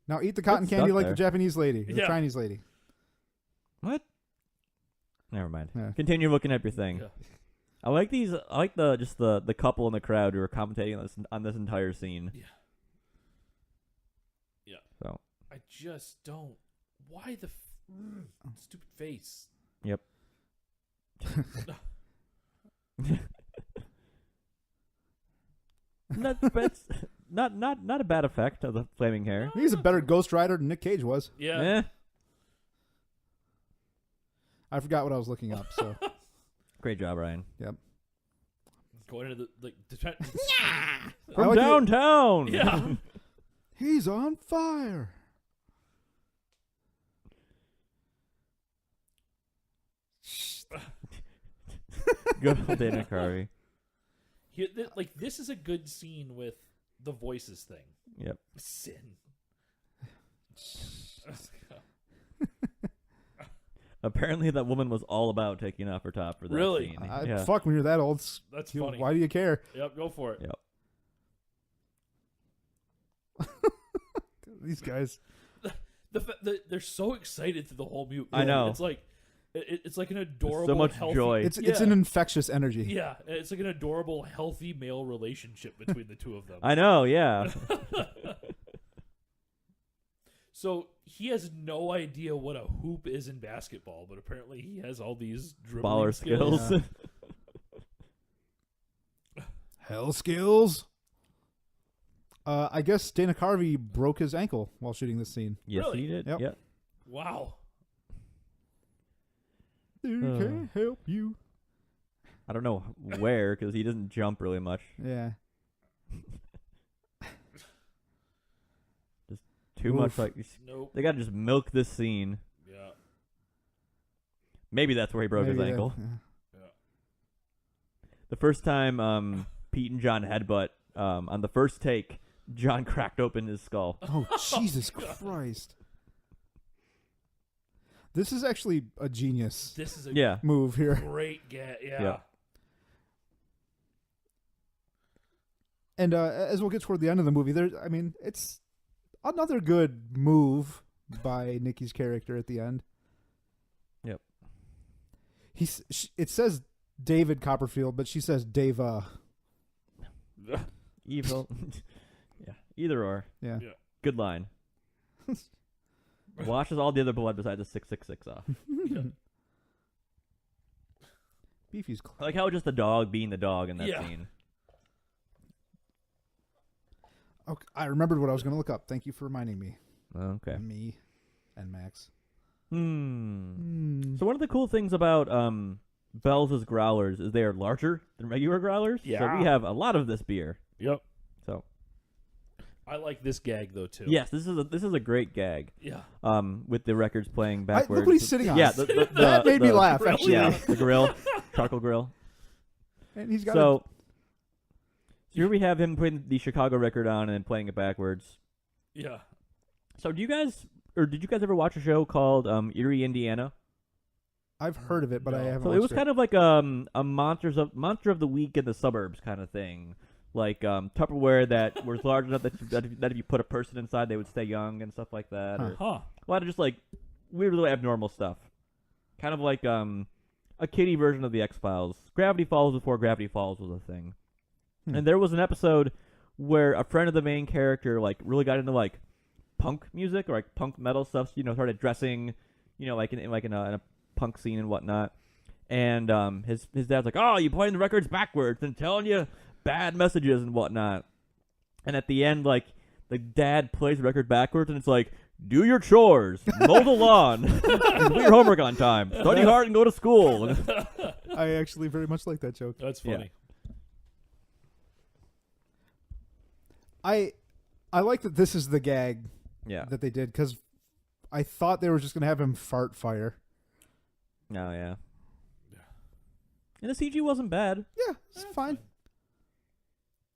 Now eat the cotton It's candy stuck like there. the Japanese lady, the Yeah. Chinese lady. What? Never mind. Yeah. Continue looking at your thing. Yeah. I like these. I like the couple in the crowd who are commentating on this entire scene. Yeah. Yeah. So. I just don't. Why the stupid face? Yep. Not a bad effect of the flaming hair. He's a better Ghost Rider than Nick Cage was. Yeah. Eh. I forgot what I was looking up. So Great job, Ryan. Going into the I From like it. downtown. Yeah. He's on fire. Good old Dana Carvey. This is a good scene with the voices thing. Yep. Sin. Apparently, that woman was all about taking off her top for that Really? scene. Yeah. Fuck, when you're that old, That's funny. why do you care? Yep, go for it. Yep. These guys. They're so excited through the whole mute. I know. It's like it's like an adorable, so much healthy, joy. It's Yeah. an infectious energy. Yeah, it's like an adorable, healthy male relationship between the two of them. I know. Yeah. So he has no idea what a hoop is in basketball, but apparently he has all these dribbling Baller skills. Hell skills. I guess Dana Carvey broke his ankle while shooting this scene. Yes, Really? he did. Yep. Yep. Wow. They can't help you. I don't know where because he doesn't jump really much. Yeah. Too Oof. much like Nope. they gotta just milk this scene. Yeah. Maybe that's where he broke his Maybe, ankle. yeah. The first time Pete and John headbutt on the first take, John cracked open his skull. Oh, Jesus Christ. This is actually a genius This is a Yeah. move here. great get. Yeah. Yeah. And as we'll get toward the end of the movie, it's another good move by Nicky's character at the end. Yep. It says David Copperfield, but she says Dava. Evil. Yeah. Either or. Yeah. Yeah. Good line. Washes all the other blood besides the 666 off. Beefy's I like how just the dog being the dog in that Yeah. scene. Okay, I remembered what I was going to look up. Thank you for reminding me. Okay. Me and Max. So one of the cool things about Bell's growlers is they are larger than regular growlers. So Yeah. we have a lot of this beer. Yep. So I like this gag though too. yes, this is a great gag. Yeah. With the records playing backwards. Look what he's sitting on. Yeah, That made me laugh, grill, actually. Yeah, the grill, charcoal grill. And he's got So here we have him putting the Chicago record on and then playing it backwards. Yeah. So did you guys ever watch a show called Erie, Indiana? I've heard of it, but I No. haven't So watched it was kind of like a monster of the week in the suburbs kind of thing, like Tupperware that was large enough that if you put a person inside, they would stay young and stuff like that. Huh. Or Huh. a lot of just like weirdly abnormal stuff, kind of like a kiddie version of the X-Files. Gravity Falls before Gravity Falls was a thing, and there was an episode where a friend of the main character like really got into like punk music or like punk metal stuff. So, started dressing, like in a punk scene and whatnot. And his dad's like, "Oh, you playing the records backwards and telling you bad messages and whatnot." And at the end, like the dad plays the record backwards, and it's like, "Do your chores, mow the lawn, do your homework on time, study hard, and go to school." I actually very much like that joke. That's funny. I like that this is the gag Yeah. that they did, because I thought they were just going to have him fart fire. Oh yeah. And the CG wasn't bad. Yeah, it's That's fine.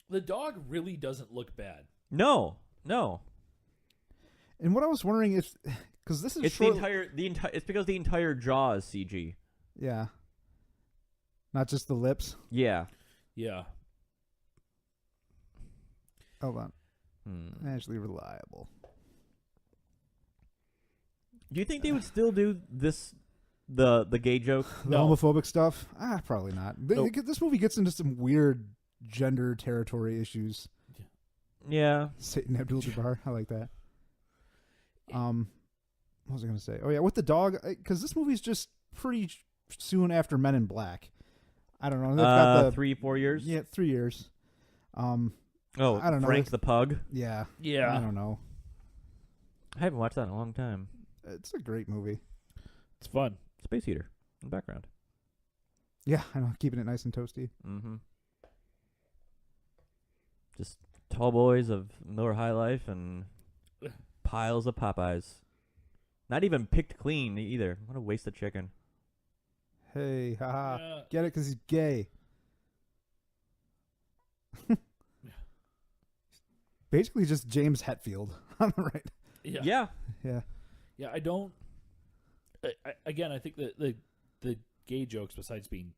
The dog really doesn't look bad. No. And what I was wondering is, Because this is It's short, the entire. It's because the entire jaw is CG. Yeah. Not just the lips. Yeah. Yeah. Hold on. Actually reliable. Do you think they would still do this, the gay joke? The No. homophobic stuff? Probably not. Nope. This movie gets into some weird gender territory issues. Yeah. Satan Abdul-Jabbar. I like that. What was I going to say? Oh, yeah, with the dog. Because this movie's just pretty soon after Men in Black. I don't know. They've got the 3-4 years? Yeah, 3 years. I don't know. Frank the Pug? Yeah. Yeah. I don't know. I haven't watched that in a long time. It's a great movie. It's fun. Space Heater in the background. Yeah, I know. Keeping it nice and toasty. Mm-hmm. Just tall boys of Miller High Life and piles of Popeyes. Not even picked clean either. What a waste of chicken. Hey, haha. Yeah. Get it? Because he's gay. Basically just James Hetfield on the right. Yeah. Yeah. Yeah. Yeah, I don't. Again, I think that the gay jokes, besides being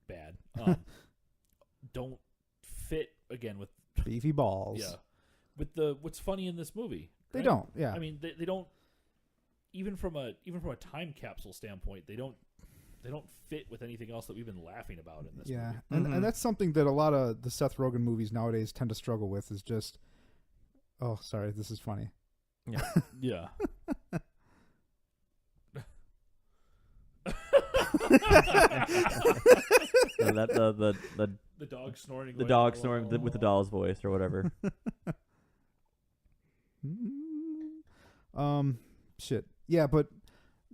bad, don't fit again with Beefy balls. yeah with what's funny in this movie. They right? don't, yeah. I mean, they don't even from a time capsule standpoint. They don't fit with anything else that we've been laughing about in this Yeah. movie. And that's something that a lot of the Seth Rogen movies nowadays tend to struggle with is just, oh, sorry, this is funny. Yeah. Yeah. The dog snoring. the dog snoring with the doll's voice or whatever. Shit. Yeah, but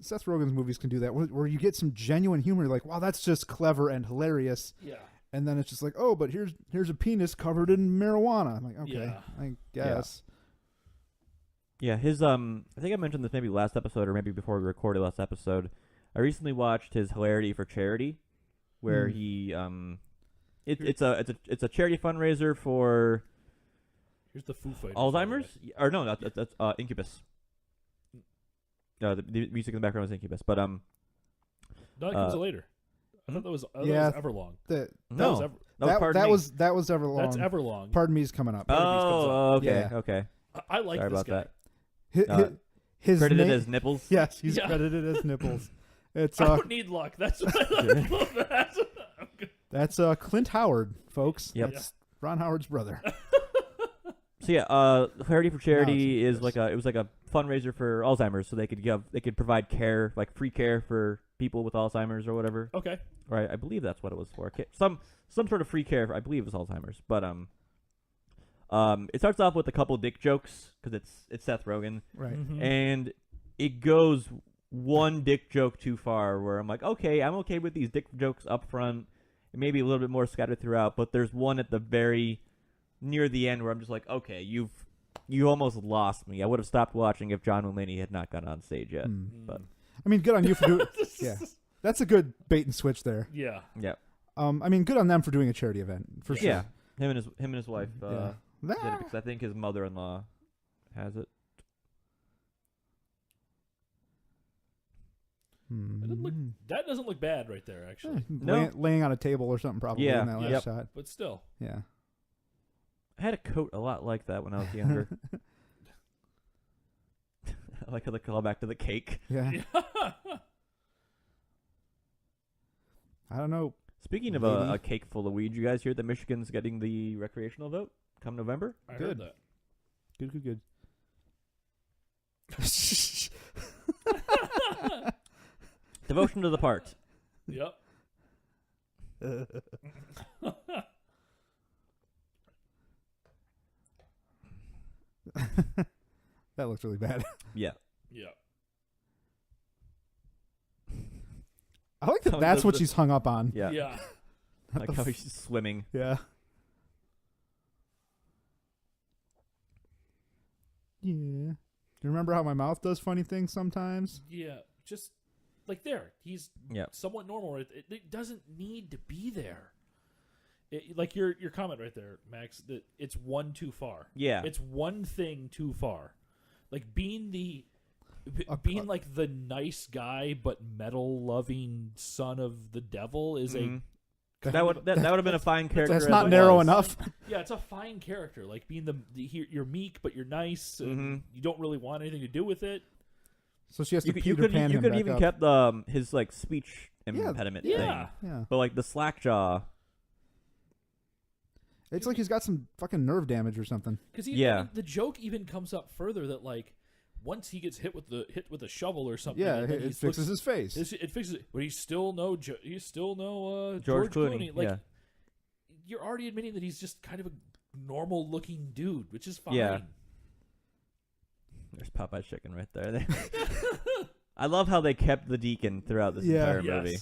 Seth Rogen's movies can do that where you get some genuine humor, like, wow, that's just clever and hilarious. Yeah. And then it's just like, oh, but here's a penis covered in marijuana. I'm like, okay, Yeah. I guess. Yeah, his I think I mentioned this maybe last episode or maybe before we recorded last episode. I recently watched his Hilarity for Charity, where he it's a charity fundraiser for Here's the Foo Fighters. Alzheimer's or no, that's Incubus. No, the music in the background was Incubus, but No, it comes later. I thought that was Everlong. no, That was Everlong. That's Everlong. Pardon Me's coming up. Oh, okay, Yeah. okay. I like Sorry this about guy. that. His Credited name, as nipples. yes, he's Yeah. credited as nipples. It's I don't need luck. That's what I love that. that's Clint Howard, folks. Yep. That's Ron Howard's brother. So yeah, Hilarity for Charity No, is like it was like a fundraiser for Alzheimer's, so they could provide care, like free care for people with Alzheimer's or whatever. Okay. Right, I believe that's what it was for. Some sort of free care. I believe it was Alzheimer's, but it starts off with a couple dick jokes because it's Seth Rogen, Right. Mhm. and it goes one dick joke too far. Where I'm like, okay, I'm okay with these dick jokes up front, and maybe a little bit more scattered throughout. But there's one at the very near the end where I'm just like, okay, you almost lost me. I would have stopped watching if John Mulaney had not gone on stage yet. But I mean, good on you for doing. Yeah, that's a good bait and switch there. Yeah. yeah, I mean, good on them for doing a charity event for sure. yeah, him and his wife Yeah. did it because I think his mother-in-law has it. That doesn't look bad right there, actually. No. Laying on a table or something probably Yeah. in that last Yep. shot. But still. Yeah. I had a coat a lot like that when I was younger. I like how they call back to the cake. Yeah. I don't know. Speaking of Maybe. a cake full of weed, you guys hear that Michigan's getting the recreational vote come November? I Good. heard that. Good. Devotion to the part. Yep. That looks really bad. Yeah. Yeah. I like that. So That's the- what the- she's hung up on. Yeah. Yeah. Like how he's swimming. Yeah. Yeah. Do you remember how my mouth does funny things sometimes? Yeah. Just like there. He's Yeah. somewhat normal. It doesn't need to be there. Like your comment right there, Max, that it's one too far. Yeah. It's one thing too far. Like being the being like the nice guy but metal loving son of the devil is a that would have been a fine character. That's as not it narrow was. enough. Yeah, it's a fine character. Like being you're meek but you're nice. And you don't really want anything to do with it. So she has to You Peter could Pan him have back even up. kept his like speech impediment thing. Yeah. Yeah. But like the slack jaw. It's like he's got some fucking nerve damage or something. Because the joke even comes up further that like once he gets hit with a shovel or something, Yeah, and then it fixes his face. It fixes it, but he's still no George Clooney. Like yeah. you're already admitting that he's just kind of a normal looking dude, which is fine. Yeah. There's Popeye's chicken right there. I love how they kept the deacon throughout this entire movie.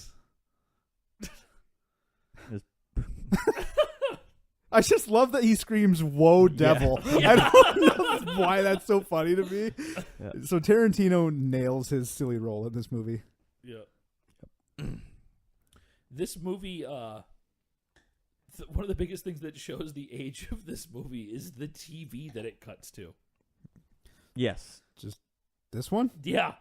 I just love that he screams, "Whoa, devil!" I don't know why that's so funny to me. Yeah. So Tarantino nails his silly role in this movie. Yeah. This movie, one of the biggest things that shows the age of this movie is the TV that it cuts to. Yes. Just this one? Yeah.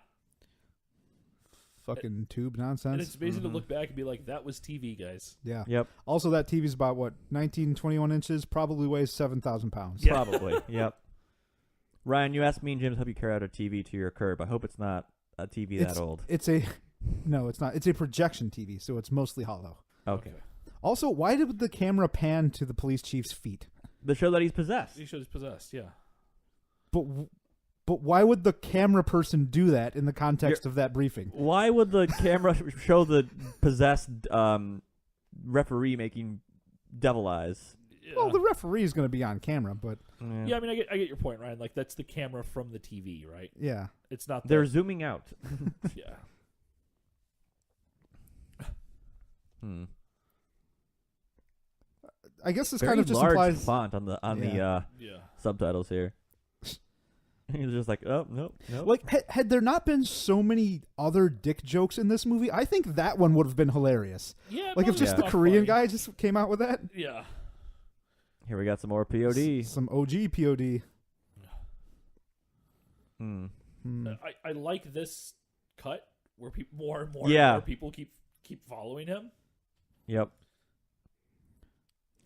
Fucking tube nonsense. And it's amazing to look back and be like, that was TV, guys. Yeah. Yep. Also, that TV's about, 19, 21 inches? Probably weighs 7,000 pounds. Yeah. Probably. Yep. Ryan, you asked me and Jim to help you carry out a TV to your curb. I hope it's not a TV that old. No, it's not. It's a projection TV, so it's mostly hollow. Okay. Also, why did the camera pan to the police chief's feet? The show that he's possessed. He shows he's possessed, yeah. But why would the camera person do that in the context of that briefing? Why would the camera show the possessed referee making devil eyes? Yeah. Well, the referee is going to be on camera, but Yeah, I mean, I get your point, Ryan. Like, that's the camera from the TV, right? yeah. It's not. They're zooming out. Yeah. I guess this Very kind of just large implies font on the Yeah. subtitles here. He's just like, oh nope. like had there not been so many other dick jokes in this movie, I think that one would have been hilarious. Yeah. Like if probably just the not Korean funny. guy just came out with that. Yeah. Here we got some more POD. Some OG POD. I like this cut where more and more, Yeah. and more people keep following him. Yep.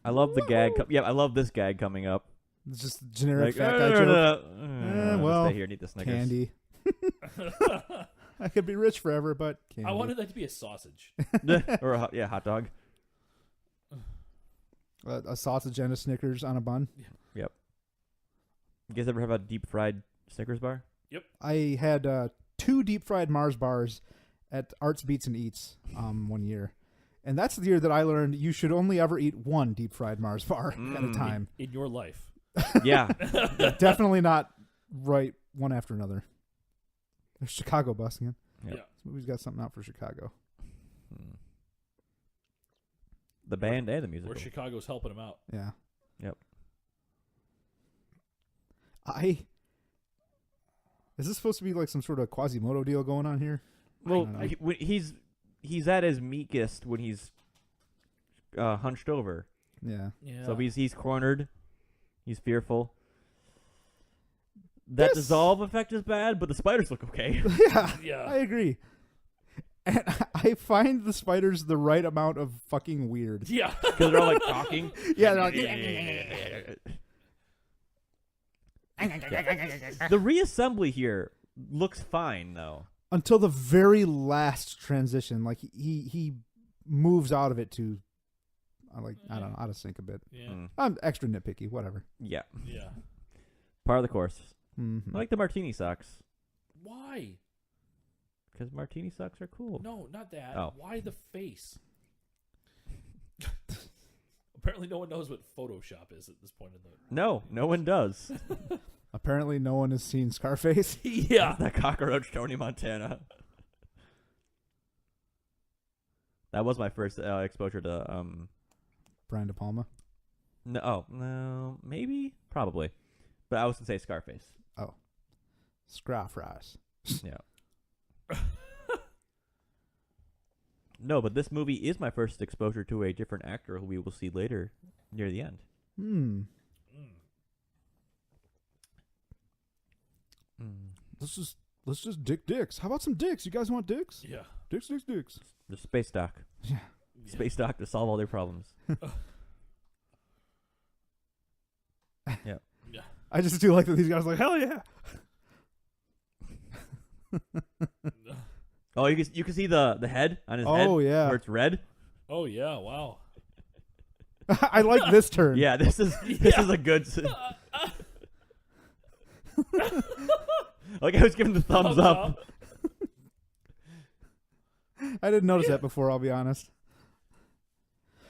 I love the gag. I love this gag coming up. It's just generic Like, fat guy joke. well, stay here and eat the Snickers. Candy. I could be rich forever, but candy. I wanted that to be a sausage. Or a hot dog. A sausage and a Snickers on a bun. Yep. You guys ever have a deep fried Snickers bar? I had 2 deep fried Mars bars at Arts Beats and Eats 1 year. And that's the year that I learned you should only ever eat 1 deep fried Mars bar at a time. In your life. Yeah. Definitely not right one after another. There's Chicago bus again. Yep. Yeah. This movie's got something out for Chicago. The band and the musical. Where Chicago's helping him out. Yeah. Yep. Is this supposed to be like some sort of Quasimodo deal going on here? Well, he's at his meekest when he's hunched over. Yeah. Yeah. So he's cornered. He's fearful. That This- dissolve effect is bad, but the spiders look okay. Yeah. Yeah. I agree. And I find the spiders the right amount of fucking weird. Yeah. Because they're all like talking. Yeah, they're like, The reassembly here looks fine, though. until the very last transition. Like he moves out of it to, I don't know, out of sync a bit. Yeah. I'm extra nitpicky. Whatever. Yeah. Yeah. Part of the course. Mm-hmm. I like the martini socks. Why? Because martini socks are cool. No, not that. Oh. Why the face? Apparently, no one knows what Photoshop is at this point in the. No one does. Apparently, no one has seen Scarface. Yeah. That cockroach, Tony Montana. That was my first exposure to. Brian De Palma. No, maybe, probably, but I was gonna say Scarface. Oh, Scarface. Yeah. No, but this movie is my first exposure to a different actor who we will see later near the end. Let's let's just dick dicks. How about some dicks? You guys want dicks? Yeah. Dicks. Just space dock. Yeah. Space dock to solve all their problems. Yeah. Yeah. I just do like that these guys are like, hell yeah. Oh, you can see the head on his head. Oh, yeah. Where it's red. Oh yeah! Wow. I like this turn. Yeah, this is a good. Like I was giving the thumbs up. I didn't notice that before, I'll be honest.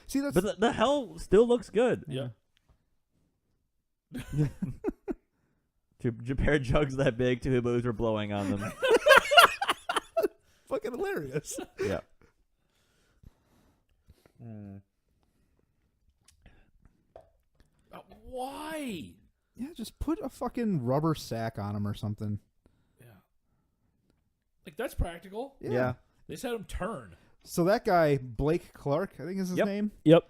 See, that's... But the hell still looks good. Yeah. Two pair of jugs that big, two hibbos were blowing on them. Fucking hilarious. Yeah. Why? Yeah, just put a fucking rubber sack on him or something. Yeah. Like, that's practical. Yeah. They just had him turn. So that guy, Blake Clark, I think is his name. Yep.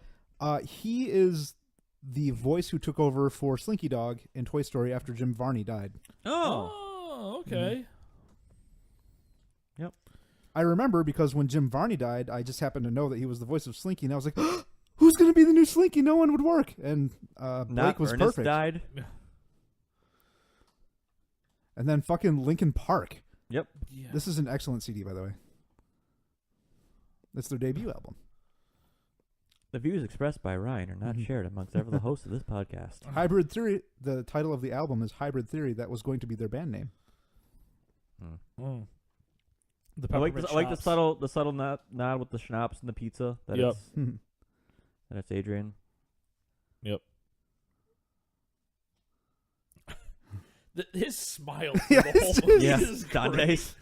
He is the voice who took over for Slinky Dog in Toy Story after Jim Varney died. Oh, okay. Yep. I remember because when Jim Varney died, I just happened to know that he was the voice of Slinky, and I was like, who's going to be the new Slinky? No one would work. And Blake was Ernest perfect. died. And then fucking Linkin Park. Yep. Yeah. This is an excellent CD, by the way. It's their debut album. The views expressed by Ryan are not shared amongst several of the hosts of this podcast. Hybrid Theory, the title of the album is Hybrid Theory. That was going to be their band name. Mm. The I like peppermint the subtle nod with the schnapps and the pizza. That it's Adrian. Yep. His smile. Yeah, The whole movie is great. Dante's.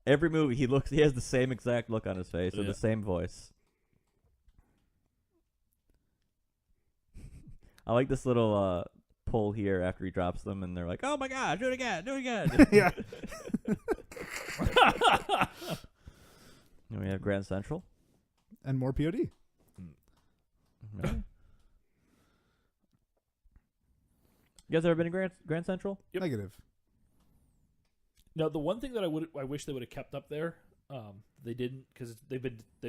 Every movie he has the same exact look on his face with the same voice. I like this little pull here after he drops them, and they're like, "Oh my god, do it again, do it again!" Yeah. And we have Grand Central. And more POD. Right. You guys ever been to Grand Central? Yep. Negative. Now, the one thing that I wish they would have kept up there, they didn't, because they've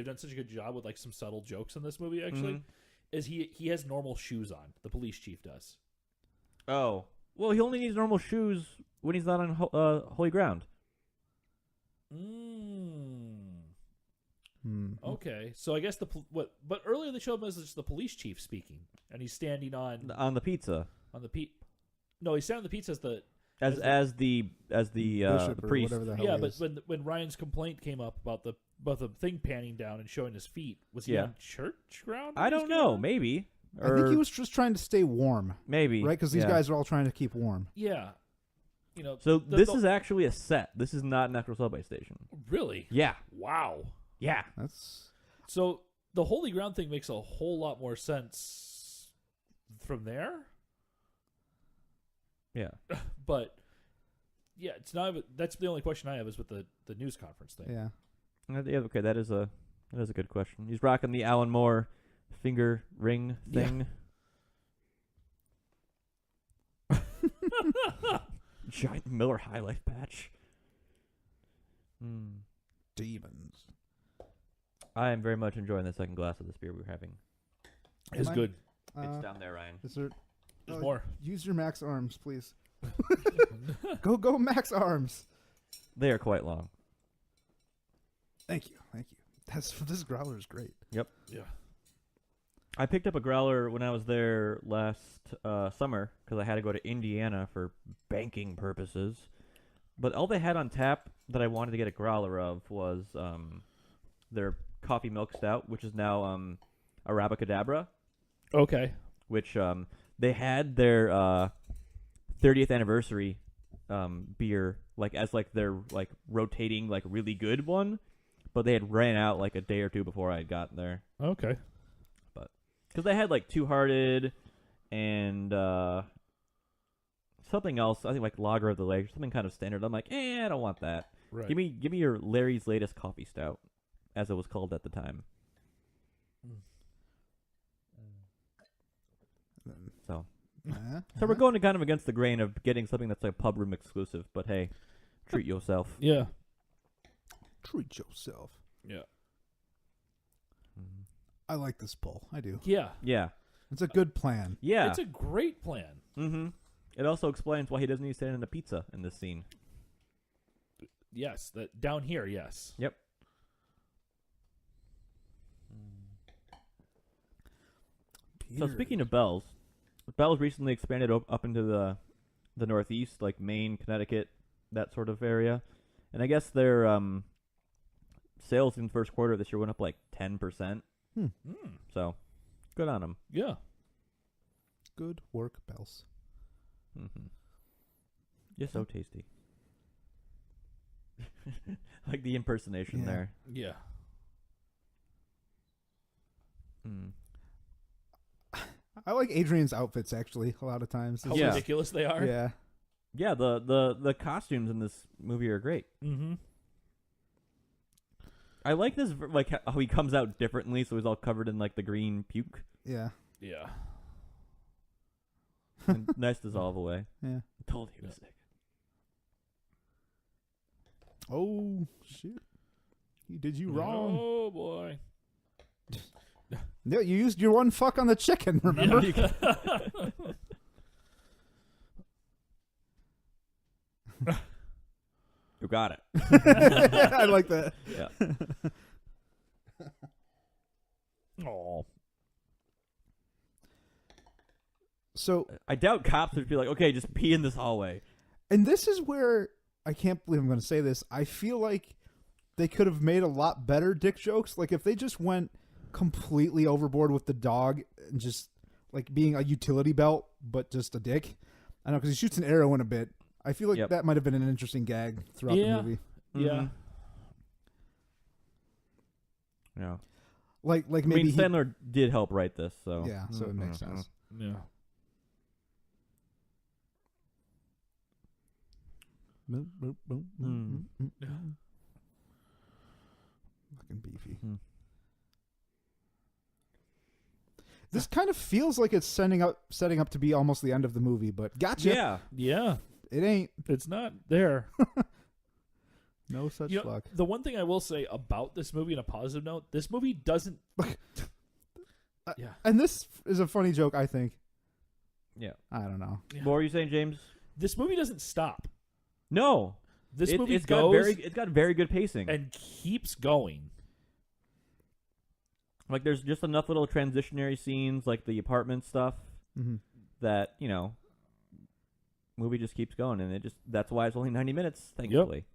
done such a good job with like some subtle jokes in this movie. Actually, is he has normal shoes on. The police chief does. Oh, well, he only needs normal shoes when he's not on holy ground. Okay, so I guess but earlier they showed him as just the police chief speaking, and he's standing on the pizza. No, he's standing on the pizza as the Bishop or priest. whatever the hell yeah, he but is. when Ryan's complaint came up about the thing panning down and showing his feet, was he on church ground? I don't know. Maybe. I think he was just trying to stay warm. Maybe. Right? Because these guys are all trying to keep warm. Yeah. You know. So this is actually a set. This is not an actual subway station. Really? Yeah. Wow. Yeah. So the holy ground thing makes a whole lot more sense from there. Yeah. But yeah, it's not. That's the only question I have is with the news conference thing. Yeah. Yeah. Okay, that is a good question. He's rocking the Alan Moore finger ring thing. Yeah. Giant Miller High Life patch. Demons. I am very much enjoying the second glass of this beer we're having. It's good. It's down there, Ryan. Is there? There's more. Use your max arms, please. Go max arms. They are quite long. Thank you. This growler is great. Yep. Yeah. I picked up a growler when I was there last summer because I had to go to Indiana for banking purposes. But all they had on tap that I wanted to get a growler of was their coffee milk stout, which is now Arabacadabra. Okay. Which they had their 30th anniversary beer as their rotating really good one, but they had ran out a day or two before I had gotten there. Okay. But because they had Two Hearted and something else, I think Lager of the Lake, something kind of standard. I'm like, I don't want that. Right. Give me your Larry's Latest Coffee Stout, as it was called at the time. So So we're going kind of against the grain of getting something that's like pub room exclusive, but hey, treat yourself. Yeah. Treat yourself. Yeah. I like this poll. I do. Yeah. Yeah. It's a good plan. Yeah. It's a great plan. Mm-hmm. It also explains why he doesn't need to stand in a pizza in this scene. Yes. That down here, yes. Yep. So speaking of Bell's, Bell's recently expanded up into the Northeast, like Maine, Connecticut, that sort of area. And I guess their sales in the first quarter of this year went up like 10%. So, good on them. Yeah. Good work, Bells. Mm-hmm. You're so tasty. Like the impersonation there. Yeah. Mm. I like Adrian's outfits, actually, a lot of times. How Yeah. ridiculous they are. Yeah. Yeah, the costumes in this movie are great. Mm-hmm. I like this, like how he comes out differently, so he's all covered in like the green puke. Yeah. Yeah. And nice dissolve away. Yeah. I told he was sick. Oh, shit. He did you wrong. Oh, boy. Yeah, you used your one fuck on the chicken, remember? You got it. I like that. Yeah. Oh. So, I doubt cops would be like, okay, just pee in this hallway. and this is where I can't believe I'm going to say this. I feel like they could have made a lot better dick jokes. Like if they just went completely overboard with the dog and just like being a utility belt, but just a dick. I know because he shoots an arrow in a bit. I feel like that might have been an interesting gag throughout the movie. Yeah. Yeah. Like I maybe mean, Sandler did help write this, so yeah, so it makes sense. Yeah. Fucking beefy. Mm. This kind of feels like it's setting up to be almost the end of the movie, but gotcha. Yeah. Yeah. It ain't. It's not there. No such You know, luck. the one thing I will say about this movie, on a positive note, this movie doesn't. Yeah. And this is a funny joke, I think. Yeah. I don't know. Yeah. What were you saying, James? This movie doesn't stop. No. This movie it's goes got very good pacing. and keeps going. Like there's just enough little transitionary scenes, like the apartment stuff, Mm-hmm. that, you know, movie just keeps going, and that's why it's only 90 minutes, thankfully.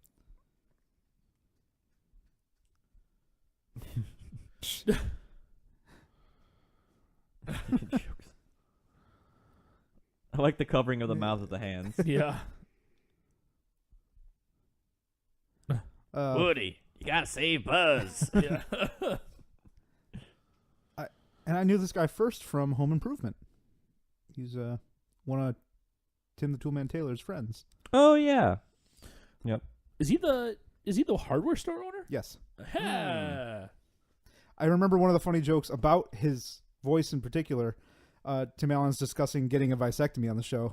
I like the covering of the mouths of the hands. Yeah. Woody, you gotta save Buzz. Yeah. And I knew this guy first from Home Improvement. He's one of Tim the Toolman Taylor's friends. Oh yeah. Yep. Is he the hardware store owner? Yes. Ha. I remember one of the funny jokes about his voice in particular. Tim Allen's discussing getting a vasectomy on the show,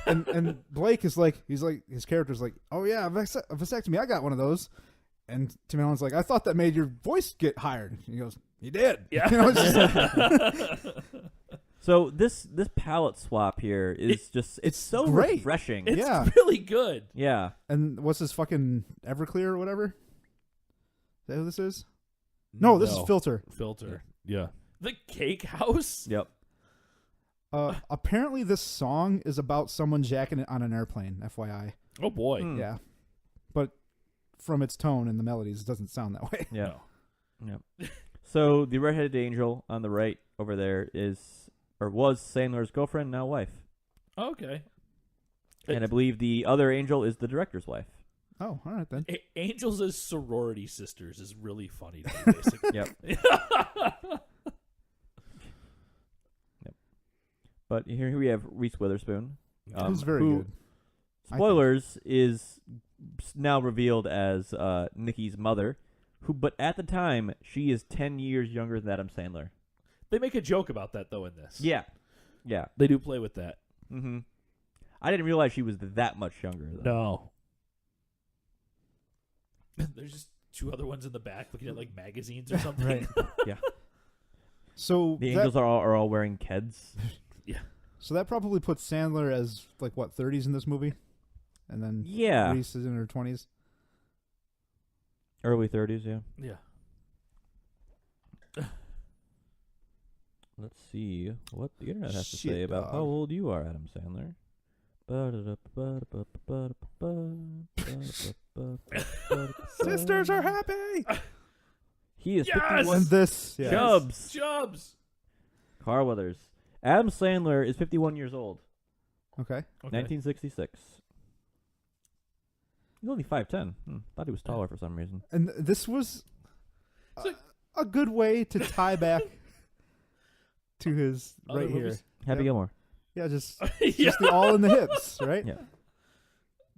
and Blake is like, his character's like, oh yeah, a vasectomy, I got one of those. And Tim Allen's like, I thought that made your voice get higher. And he goes, you did. Yeah. You know, it's just like, So this palette swap here is it's so great. refreshing. It's Yeah. really good. Yeah. and what's this fucking Everclear or whatever? Is that who this is? No, this is Filter. Filter. Yeah. The Cake House? Yep. Apparently this song is about someone jacking it on an airplane, FYI. Oh, boy. Mm. Yeah. But from its tone and the melodies, it doesn't sound that way. Yeah. No. Yep. So the redheaded angel on the right over there was Sandler's girlfriend, now wife. Okay. And I believe the other angel is the director's wife. Oh, all right then. Angels as sorority sisters is really funny to me, basically. Yep. Yep. But here we have Reese Witherspoon. Who's very who, good. Spoilers, is now revealed as Nicky's mother, but at the time, she is 10 years younger than Adam Sandler. They make a joke about that, though, in this. Yeah. Yeah. They do play with that. Mm-hmm. I didn't realize she was that much younger, though. No. There's just two other ones in the back looking at like magazines or something. Right. Yeah. So The angels are all wearing Keds. Yeah. So that probably puts Sandler as like what 30s in this movie, and then Yeah. Reese is in her 20s. Early 30s, yeah. Yeah. Let's see what the internet has to Shit, say about dog. how old you are, Adam Sandler. Sisters are happy. He is Yes! 51. And this, yeah. Chubbs. Chubbs. Carl Weathers. Adam Sandler is 51 years old. Okay. 1966. He's only 5'10". Thought he was taller for some reason. And this was So- a good way to tie back to his Other right movies? here. Happy Yep. Gilmore. Yeah, just Yeah. the all in the hips, right? Yeah.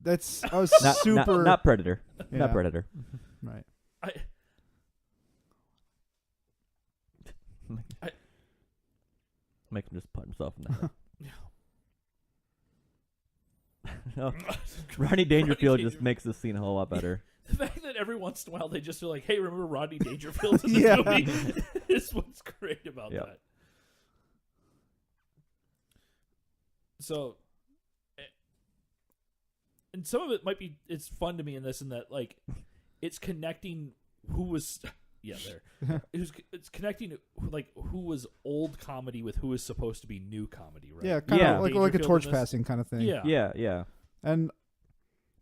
That's I was Not, super not Predator. Yeah. Not Predator. right. Makes him just put himself in that. No. Rodney Dangerfield just makes the scene a whole lot better. The fact that every once in a while they just are like, "Hey, remember Rodney Dangerfield in this Yeah. movie?" is what's great about Yep. that. So, and some of it might be it's fun to me in this, in that like it's connecting who was there. It's connecting like who was old comedy with who was supposed to be new comedy, right? Yeah, kind of Yeah. like a Dangerfield torch in this. passing kind of thing. Yeah. Yeah. And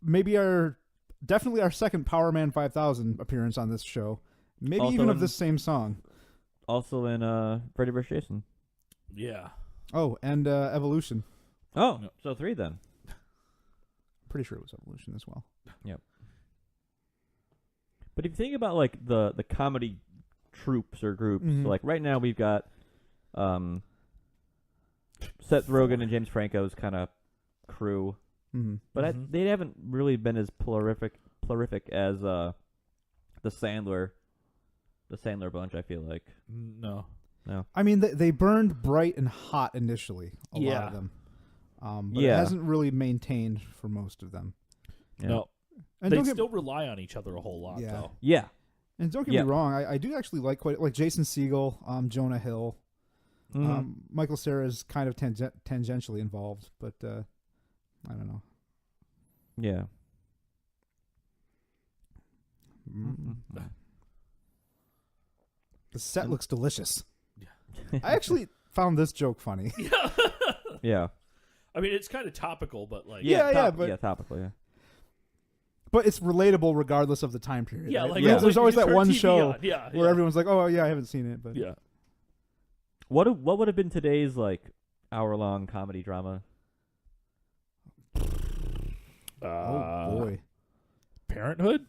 maybe definitely our second Power Man 5000 appearance on this show. Maybe Also even of in- this same song. Also in Freddy vs. Jason. Yeah. Oh, and Evolution. Oh, No. so 3 then. Pretty sure it was Evolution as well. But if you think about like the comedy troupes or groups, Mhm. so like right now we've got Seth Rogen and James Franco's kind of crew, Mm-hmm. but Mhm. they haven't really been as prolific as the Sandler bunch. I feel like No. I mean, they burned bright and hot initially, a lot Yeah. of them. But Yeah. it hasn't really maintained for most of them. Yeah. No. And They don't get, still rely on each other a whole lot, Yeah. though. Yeah, and don't get Yeah. me wrong, I do actually like Jason Segel, Jonah Hill. Mhm. Michael Cera is kind of tangentially involved, but I don't know. yeah. Mm. Mhm. The set And- looks delicious. I actually found this joke funny. Yeah. I mean, it's kind of topical, but like, Yeah, but- yeah, topical, yeah. But it's relatable regardless of the time period. yeah, right? like Yeah. There's always you that turn one TV show on. Yeah, where everyone's like, "Oh yeah, I haven't seen it," but yeah. What would have been today's like hour-long comedy drama? oh boy, Parenthood.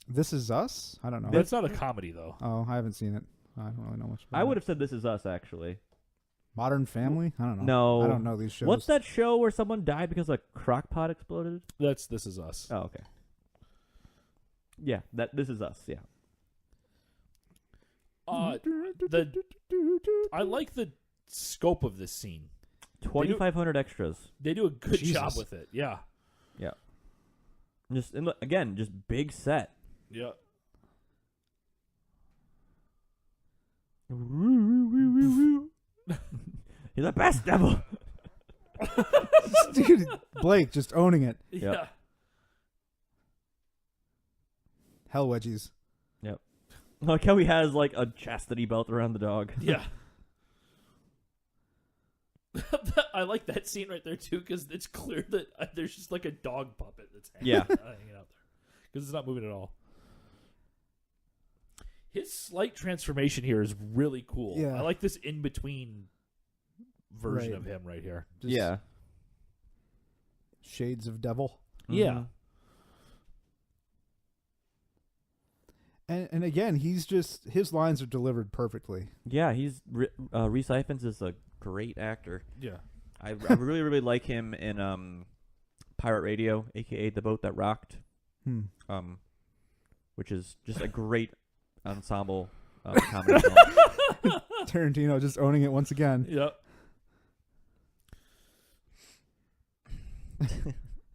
This Is Us. I don't know. That's not a comedy though. Oh, I haven't seen it. I don't really know much. About I it. would have said This Is Us actually. Modern Family. I don't know. No. I don't know these shows. What's that show where someone died because a crock pot exploded? This Is Us. Oh, okay. Yeah, This Is Us. Yeah. I like the scope of this scene. 2,500 extras. They do a good Jesus. job with it. Yeah. Just and look, again, just big set. Yeah. You're the best devil. Dude, Blake just owning it. Yeah. Hell wedgies. Like how he has like a chastity belt around the dog. Yeah. I like that scene right there too, because it's clear that there's just like a dog puppet that's hanging out there because it's not moving at all. His slight transformation here is really cool. Yeah. I like this in between version Right. of him right here. Just Yeah. Shades of devil. Yeah. Mhm. And again, his lines are delivered perfectly. Yeah, Reese Ifans is a great actor. Yeah. I really, really like him in Pirate Radio, a.k.a. The Boat That Rocked, which is just a great ensemble comedy film. Tarantino just owning it once again. Yeah.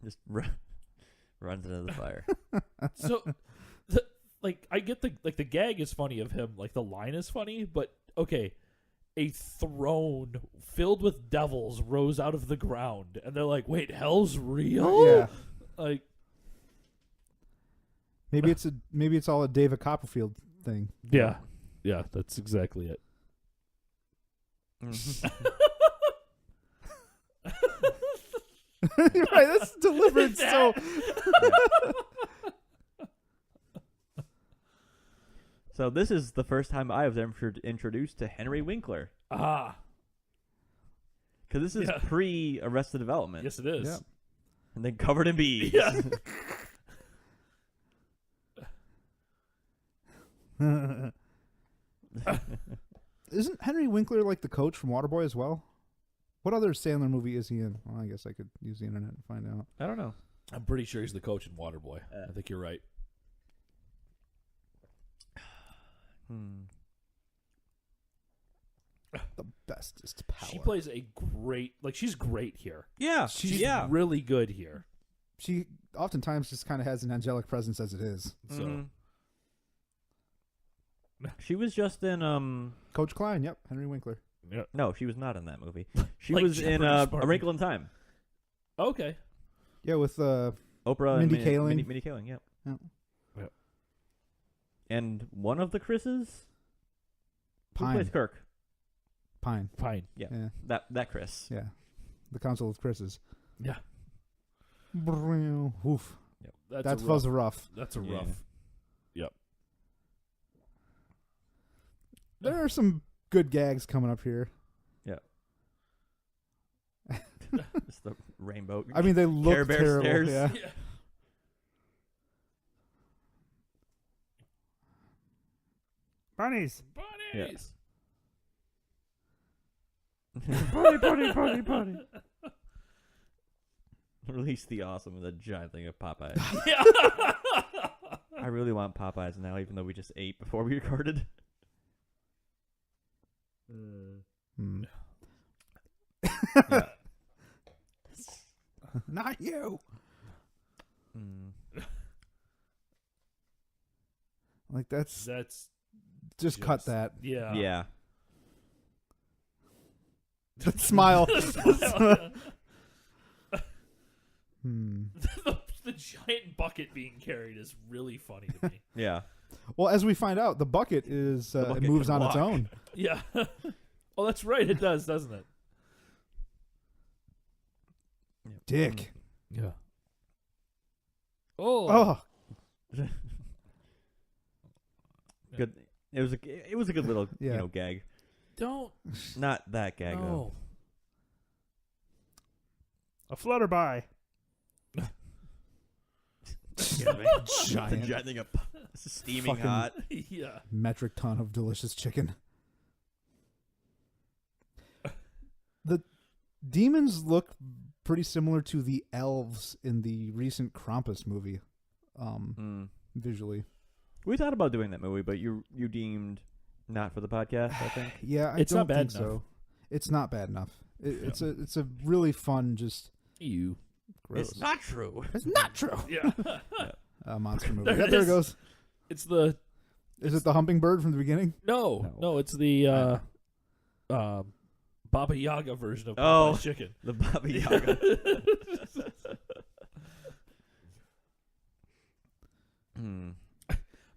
Just runs into the fire. So, I get the gag is funny of him. Like, the line is funny, but, okay, a throne filled with devils rose out of the ground. And they're like, wait, hell's real? Yeah. Like, Maybe it's all a David Copperfield thing. yeah. Yeah, that's exactly it. Right, that's delivered so. So this is the first time I was ever introduced to Henry Winkler. Ah. Because this is pre-Arrested Development. Yes, it is. Yeah. And then Covered in Bees. Yeah. Isn't Henry Winkler like the coach from Waterboy as well? What other Sandler movie is he in? Well, I guess I could use the internet and find out. I don't know. I'm pretty sure he's the coach in Waterboy. I think you're right. The bestest power. She plays a great, she's great here. Yeah. She's really good here. She oftentimes just kind of has an angelic presence as it is. So, Mhm. She was just in Coach Klein, yep, Henry Winkler. yeah. no, she was not in that movie. She Like was in Jeopardy A Spartan. Wrinkle in Time. Yeah, Okay. with Oprah Mindy and Kaling. Mindy Kaling, yeah. Yeah. Yep. And one of the Chris's? Who Pine. plays Kirk? Pine. Fine. Yeah. Yeah, That Chris. yeah. The Council of Chris's. Yeah. Oof. That's a fuzz rough. rough. That's a Yeah. rough. Yep. There are some good gags coming up here. It's the rainbow. I mean, they Care look Bear terrible. stairs. Yeah. Yeah. Bunnies. Bunnies. Bunny. Release the awesome with a giant thing of Popeyes. Yeah. I really want Popeyes now, even though we just ate before we recorded. Hmm. Yeah. Not you. Like that's just cut that. Yeah. Yeah. Smile. the Hmm. giant bucket being carried is really funny to me. Yeah. Well, as we find out, the bucket is bucket it moves can on its walk. own. Yeah. Oh, that's right. It does, doesn't it? Dick. Yeah. Oh. Oh, Good. It was a good little Yeah. gag. Don't. Not that gag though. No. a flutterby. Giant Giant thing of steaming Fucking- hot. Yeah. metric ton of delicious chicken. The demons look pretty similar to the elves in the recent Krampus movie, visually. We thought about doing that movie, but you deemed not for the podcast, I think. Yeah, I It's don't not bad think so. enough. It's not bad enough. It's a really fun, just You. gross. It's not true. It's not true. Yeah. Monster movie. There Yeah, it there it is. goes. It's the Is it the humping bird from the beginning? no. It's the Baba Yaga version of Oh. Popeye's chicken. The Baba Yaga.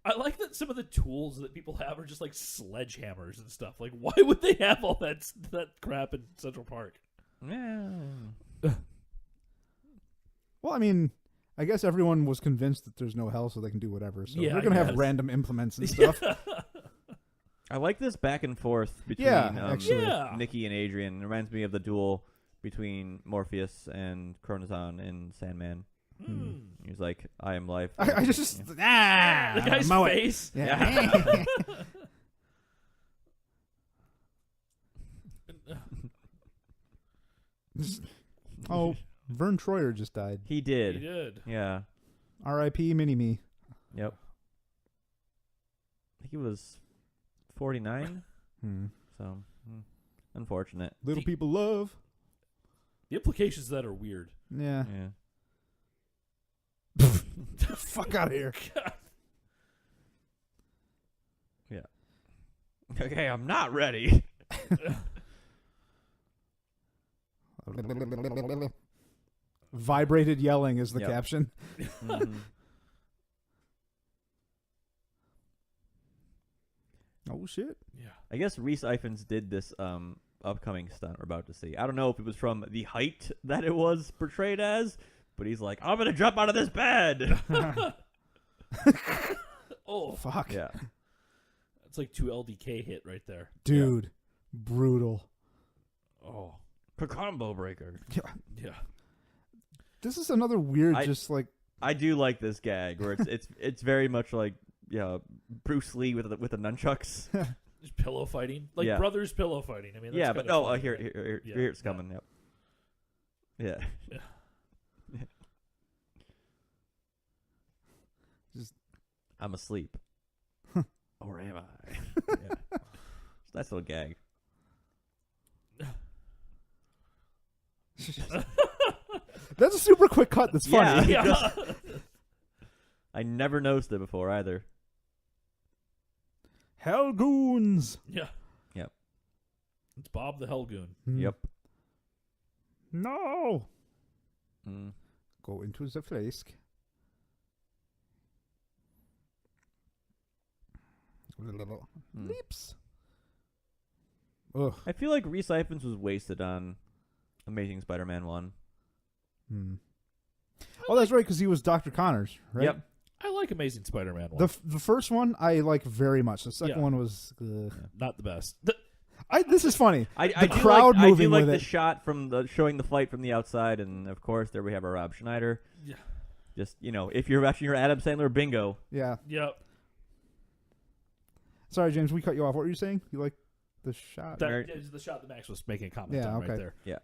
I like that some of the tools that people have are just like sledgehammers and stuff. Like, why would they have all that crap in Central Park? Yeah. Well, I mean, I guess everyone was convinced that there's no hell, so they can do whatever. So Yeah, they're gonna I have guess. random implements and stuff. I like this back and forth between actually. Yeah. Nikki and Adrian. It reminds me of the duel between Morpheus and Chronozon in Sandman. He's like, I am life. I just The guy's mow it. face. Yeah. Oh, Vern Troyer just died. He He did. did. Yeah. R.I.P. Mini-Me. Yep. I think he was 49. So, unfortunate. Little people love. The implications of that are weird. Yeah. Yeah. Fuck out of here. Yeah. Okay, I'm not ready. Vibrated yelling is the Yep. caption. Mhm. Oh shit. Yeah. I guess Reese Ifans did this upcoming stunt we're about to see. I don't know if it was from the height that it was portrayed as, but he's like, I'm gonna jump out of this bed. Oh, Fuck. Yeah. that's like 2 LDK hit right there. Dude. Brutal. Oh, Combo breaker. yeah. This is another weird, I- just like I do like this gag where it's very much like Bruce Lee with the nunchucks. Just pillow fighting, like Yeah. brothers pillow fighting. I mean, that's Yeah, kinda but no, funny, here right? Yeah, it's yeah. coming. Yep. Yeah. Yeah. Just- I'm asleep. Or am I? Yeah. Nice little gag. that's a super quick cut. That's funny. Yeah. Yeah. I never noticed it before either. Hell goons. Yeah. Yep. It's Bob the Hellgoon. Yep. No. Mm. Go into the flask. Mm. Leaps. Ugh. I feel like Reese Ifans was wasted on Amazing Spider-Man 1. Hmm. Oh, that's right, because he was Dr. Connors, right? Yep. I like Amazing Spider-Man 1. The first one I like very much. The second Yeah. one was. Not the best. This is funny. I The do crowd like, moving I do like with the it. shot from showing the fight from the outside, and of course there we have our Rob Schneider. Yeah. Just if you're watching your Adam Sandler bingo, Yeah. Yep. Sorry, James, we cut you off. What were you saying? You like the shot? That Very- is the shot that Max was making a comment Yeah, on okay. right there. yeah.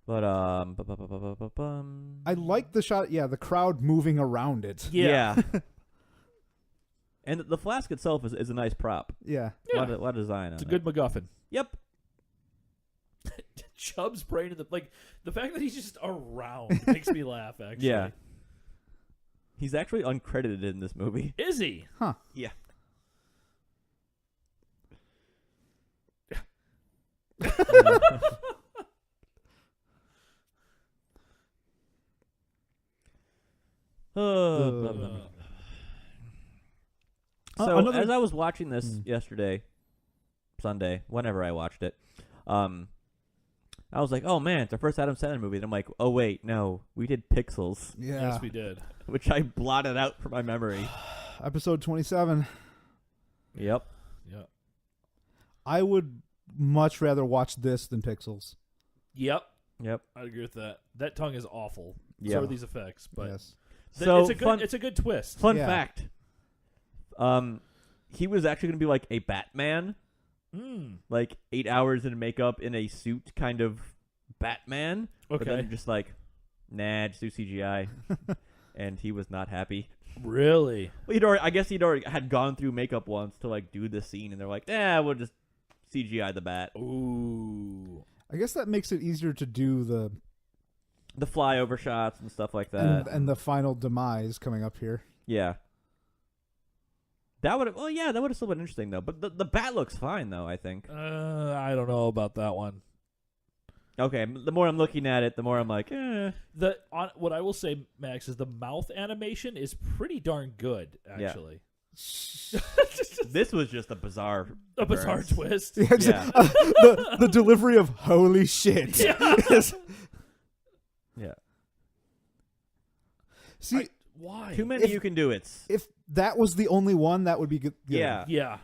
But I like the shot. Yeah, the crowd moving around it. yeah. And the flask itself is a nice prop. Yeah. A lot of design It's a on good MacGuffin. Yep. Chubb's brain in the fact that he's just around makes me laugh. Actually, Yeah. He's actually uncredited in this movie. Is he? Huh. Yeah. So another- as I was watching this yesterday, Sunday, whenever I watched it, I was like, "Oh man, it's our first Adam Sandler movie." And I'm like, "Oh wait, no, we did Pixels," Yeah. Yes, we did. which I blotted out from my memory. Episode 27. Yep. Yeah. I would much rather watch this than Pixels. Yep. Yep. I agree with that. That tongue is awful. Yeah. So are these effects, but Yes. So it's a good twist. fun Yeah. fact. He was actually going to be like a Batman, like 8 hours in makeup in a suit, kind of Batman. But Okay. then just like, nah, just do CGI, and he was not happy. Really? Well, I guess he'd already had gone through makeup once to like do the scene, and they're like, we'll just CGI the bat. Ooh. I guess that makes it easier to do the The flyover shots and stuff like that. and the final demise coming up here. Yeah. That would have still been interesting though. But the bat looks fine though, I think. I don't know about that one. Okay, the more I'm looking at it, the more I'm like, What I will say, Max, is the mouth animation is pretty darn good, Yeah. actually. This was just a bizarre A bizarre occurrence. twist. Yeah, Yeah. the delivery of holy shit. Is- Yeah. See, Why? Too many If- you can do it. if that was the only one, that would be good. Yeah. Yeah.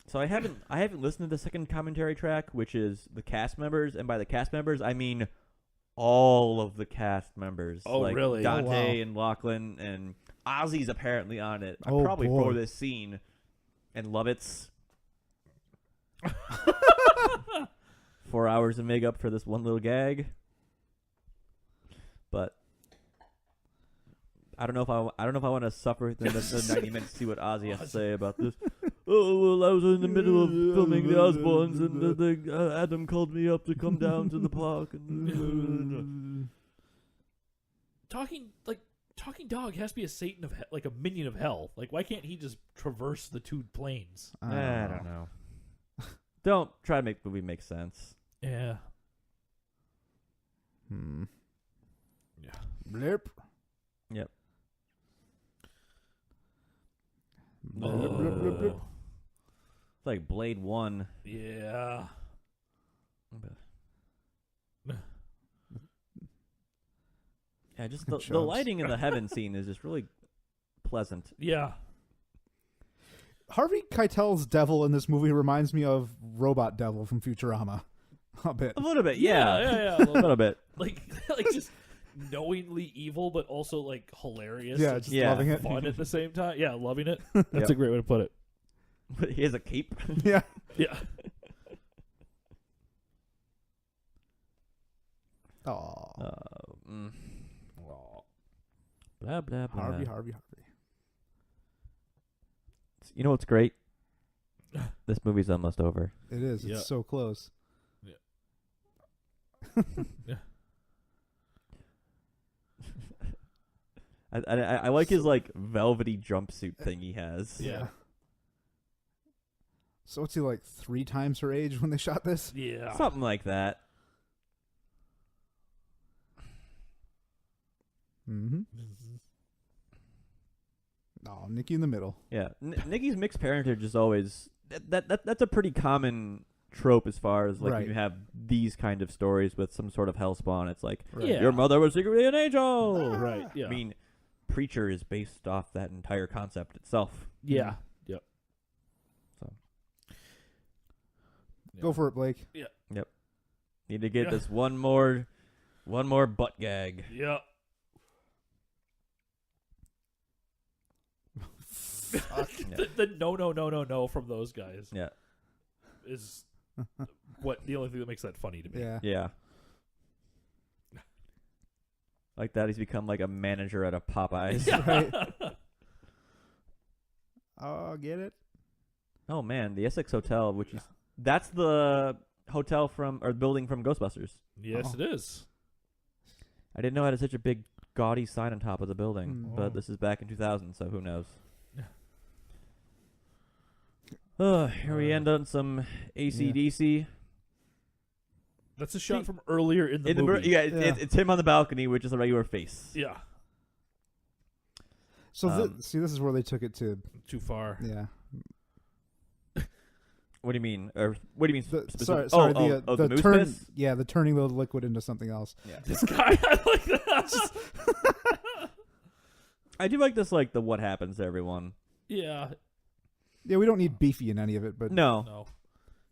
So I haven't listened to the second commentary track, which is the cast members, and by the cast members I mean all of the cast members. Oh, like really? Dante Oh, wow. and Lachlan and Ozzy's apparently on it. Oh, Probably boy. for this scene. And Lovitz. 4 hours of makeup for this one little gag. But I don't know if I want to suffer the 90 minutes to see what Ozzy has to say about this. Oh, well, I was in the middle of filming the Osbournes, and Adam called me up to come down to the park. And Talking dog has to be a Satan of like a minion of hell. Like, why can't he just traverse the two planes? I don't know. Don't try to make the movie make sense. Yeah. Yeah. Blip. Yep. Blip, blip, blip, blip. It's like Blade 1. Yeah. Yeah, just the lighting in the heaven scene is just really pleasant. Yeah. Harvey Keitel's devil in this movie reminds me of Robot Devil from Futurama. A bit. A little bit, yeah. Yeah. A little bit. Like just knowingly evil, but also like hilarious. Yeah, and just loving it. fun at the same time. Yeah, loving it. That's a great way to put it. But he has a cape. Yeah. Yeah. Aw. Blah, blah, blah. Harvey. You know what's great? This movie's almost over. It is. Yeah. It's so close. Yeah. I like his like velvety jumpsuit thing he has. Yeah. So what's he like 3 times her age when they shot this? Yeah. Something like that. Mm-hmm. Oh, Nicky in the middle. Yeah. Nicky's mixed parentage is always that's a pretty common trope as far as like when you have these kind of stories with some sort of hellspawn. It's like your mother was secretly an angel. Right. Yeah. I mean, Preacher is based off that entire concept itself. Yeah. Yep. So Go for it, Blake. Yeah. Yep. Need to get this one more butt gag. Yeah. The no from those guys. Yeah. Is what the only thing that makes that funny to me. Yeah. Yeah. Like that, he's become like a manager at a Popeyes. Right. Oh, get it? Oh man, the Essex Hotel, which is that's the hotel or building from Ghostbusters. Yes, it is. I didn't know it had such a big gaudy sign on top of the building, but this is back in 2000, so who knows? Here we end on some AC/DC. That's a shot from earlier in the movie. It's him on the balcony with just a regular face. Yeah. So this is where they took it to. Too far. Yeah. What do you mean? Or what do you mean? Sorry. The moose piss? Yeah, the turning the liquid into something else. Yeah. This guy, I like that. I do like this, like the what happens to everyone. Yeah. Yeah, we don't need Beefy in any of it, but No.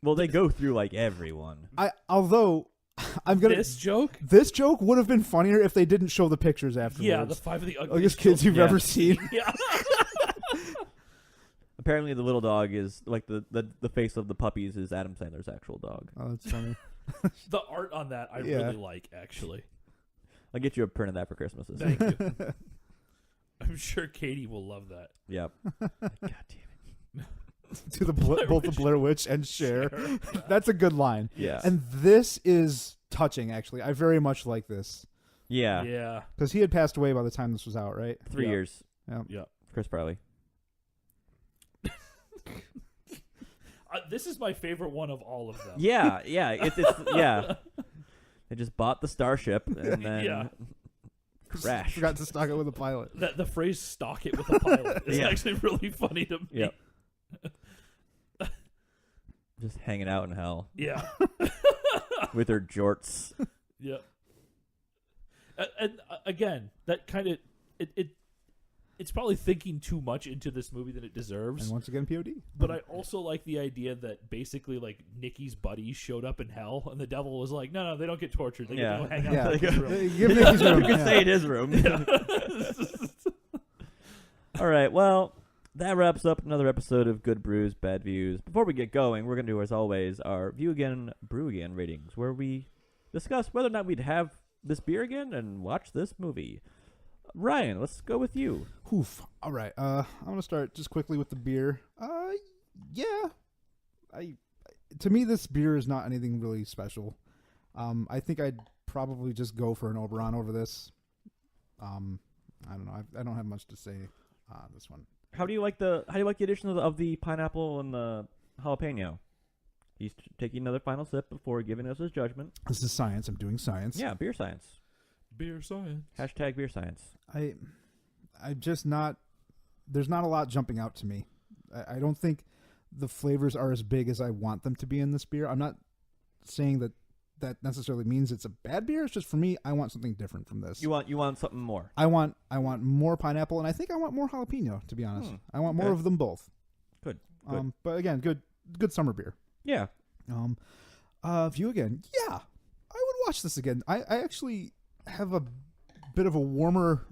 Well, they go through like everyone. Although I'm gonna this joke would have been funnier if they didn't show the pictures afterwards. Yeah, the 5 of the ugliest ugliest kids you've ever seen. Yeah. Apparently, the little dog is like the face of the puppies is Adam Sandler's actual dog. Oh, that's funny. The art on that I really like, actually. I'll get you a print of that for Christmas. Thank you. I'm sure Katie will love that. Yep. God damn it. To both the Blair Witch and Cher. That's a good line. Yeah. And this is touching, actually. I very much like this. Yeah. Yeah. Because he had passed away by the time this was out, right? 3 years. Yeah. Chris Farley. This is my favorite one of all of them. Yeah. It's yeah. They just bought the starship and then crashed. Forgot to stock it with a pilot. The phrase "stock it with a pilot" is actually really funny to me. Yep. Just hanging out in hell. Yeah. With her jorts. Yep. And again, that kind of it's probably thinking too much into this movie than it deserves. And once again, POD. But I also like the idea that basically, like, Nicky's buddies showed up in hell, and the devil was like, "No, they don't get tortured. They get to go hang out in his room." Give Nicky's room. You can stay in his room. All right, well, that wraps up another episode of Good Brews, Bad Views. Before we get going, we're going to do, as always, our View Again, Brew Again ratings, where we discuss whether or not we'd have this beer again and watch this movie. Ryan, let's go with you. Oof. All right. I'm gonna start just quickly with the beer. Yeah. To me, this beer is not anything really special. I think I'd probably just go for an Oberon over this. I don't know. I don't have much to say on this one. How do you like the addition of the pineapple and the jalapeno? He's taking another final sip before giving us his judgment. This is science. I'm doing science. Yeah, beer science. Beer science. Hashtag beer science. I'm just not. There's not a lot jumping out to me. I don't think the flavors are as big as I want them to be in this beer. I'm not saying that necessarily means it's a bad beer. It's just for me, I want something different from this. You want something more. I want more pineapple, and I think I want more jalapeno. To be honest, I want more of them both. Good. But again, good summer beer. Yeah. View again. Yeah, I would watch this again. I actually have a bit of a warmer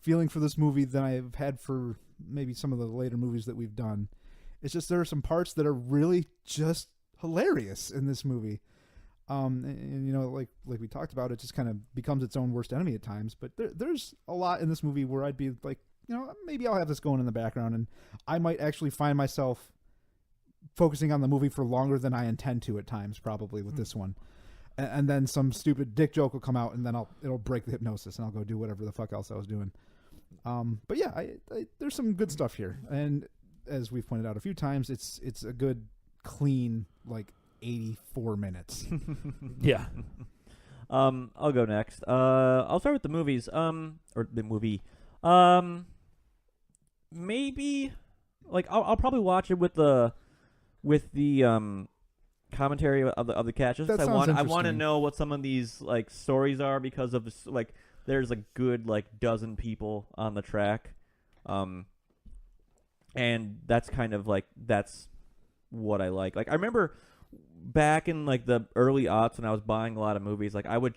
feeling for this movie than I've had for maybe some of the later movies that we've done. It's just there are some parts that are really just hilarious in this movie. And you know, like we talked about, it just kind of becomes its own worst enemy at times. But there's a lot in this movie where I'd be like, you know, maybe I'll have this going in the background, and I might actually find myself focusing on the movie for longer than I intend to at times, probably with this one. And then some stupid dick joke will come out, and then it'll break the hypnosis, and I'll go do whatever the fuck else I was doing. But yeah, there's some good stuff here, and as we've pointed out a few times, it's a good, clean, like 84 minutes. Yeah. I'll go next. I'll start with the movies. Or the movie. Maybe, like I'll probably watch it with the commentary of the cast. Just That I sounds want to interesting. know what some of these like stories are, because of like there's a good like dozen people on the track, and that's kind of like that's what I like. Like I remember back in like the early aughts when I was buying a lot of movies, like I would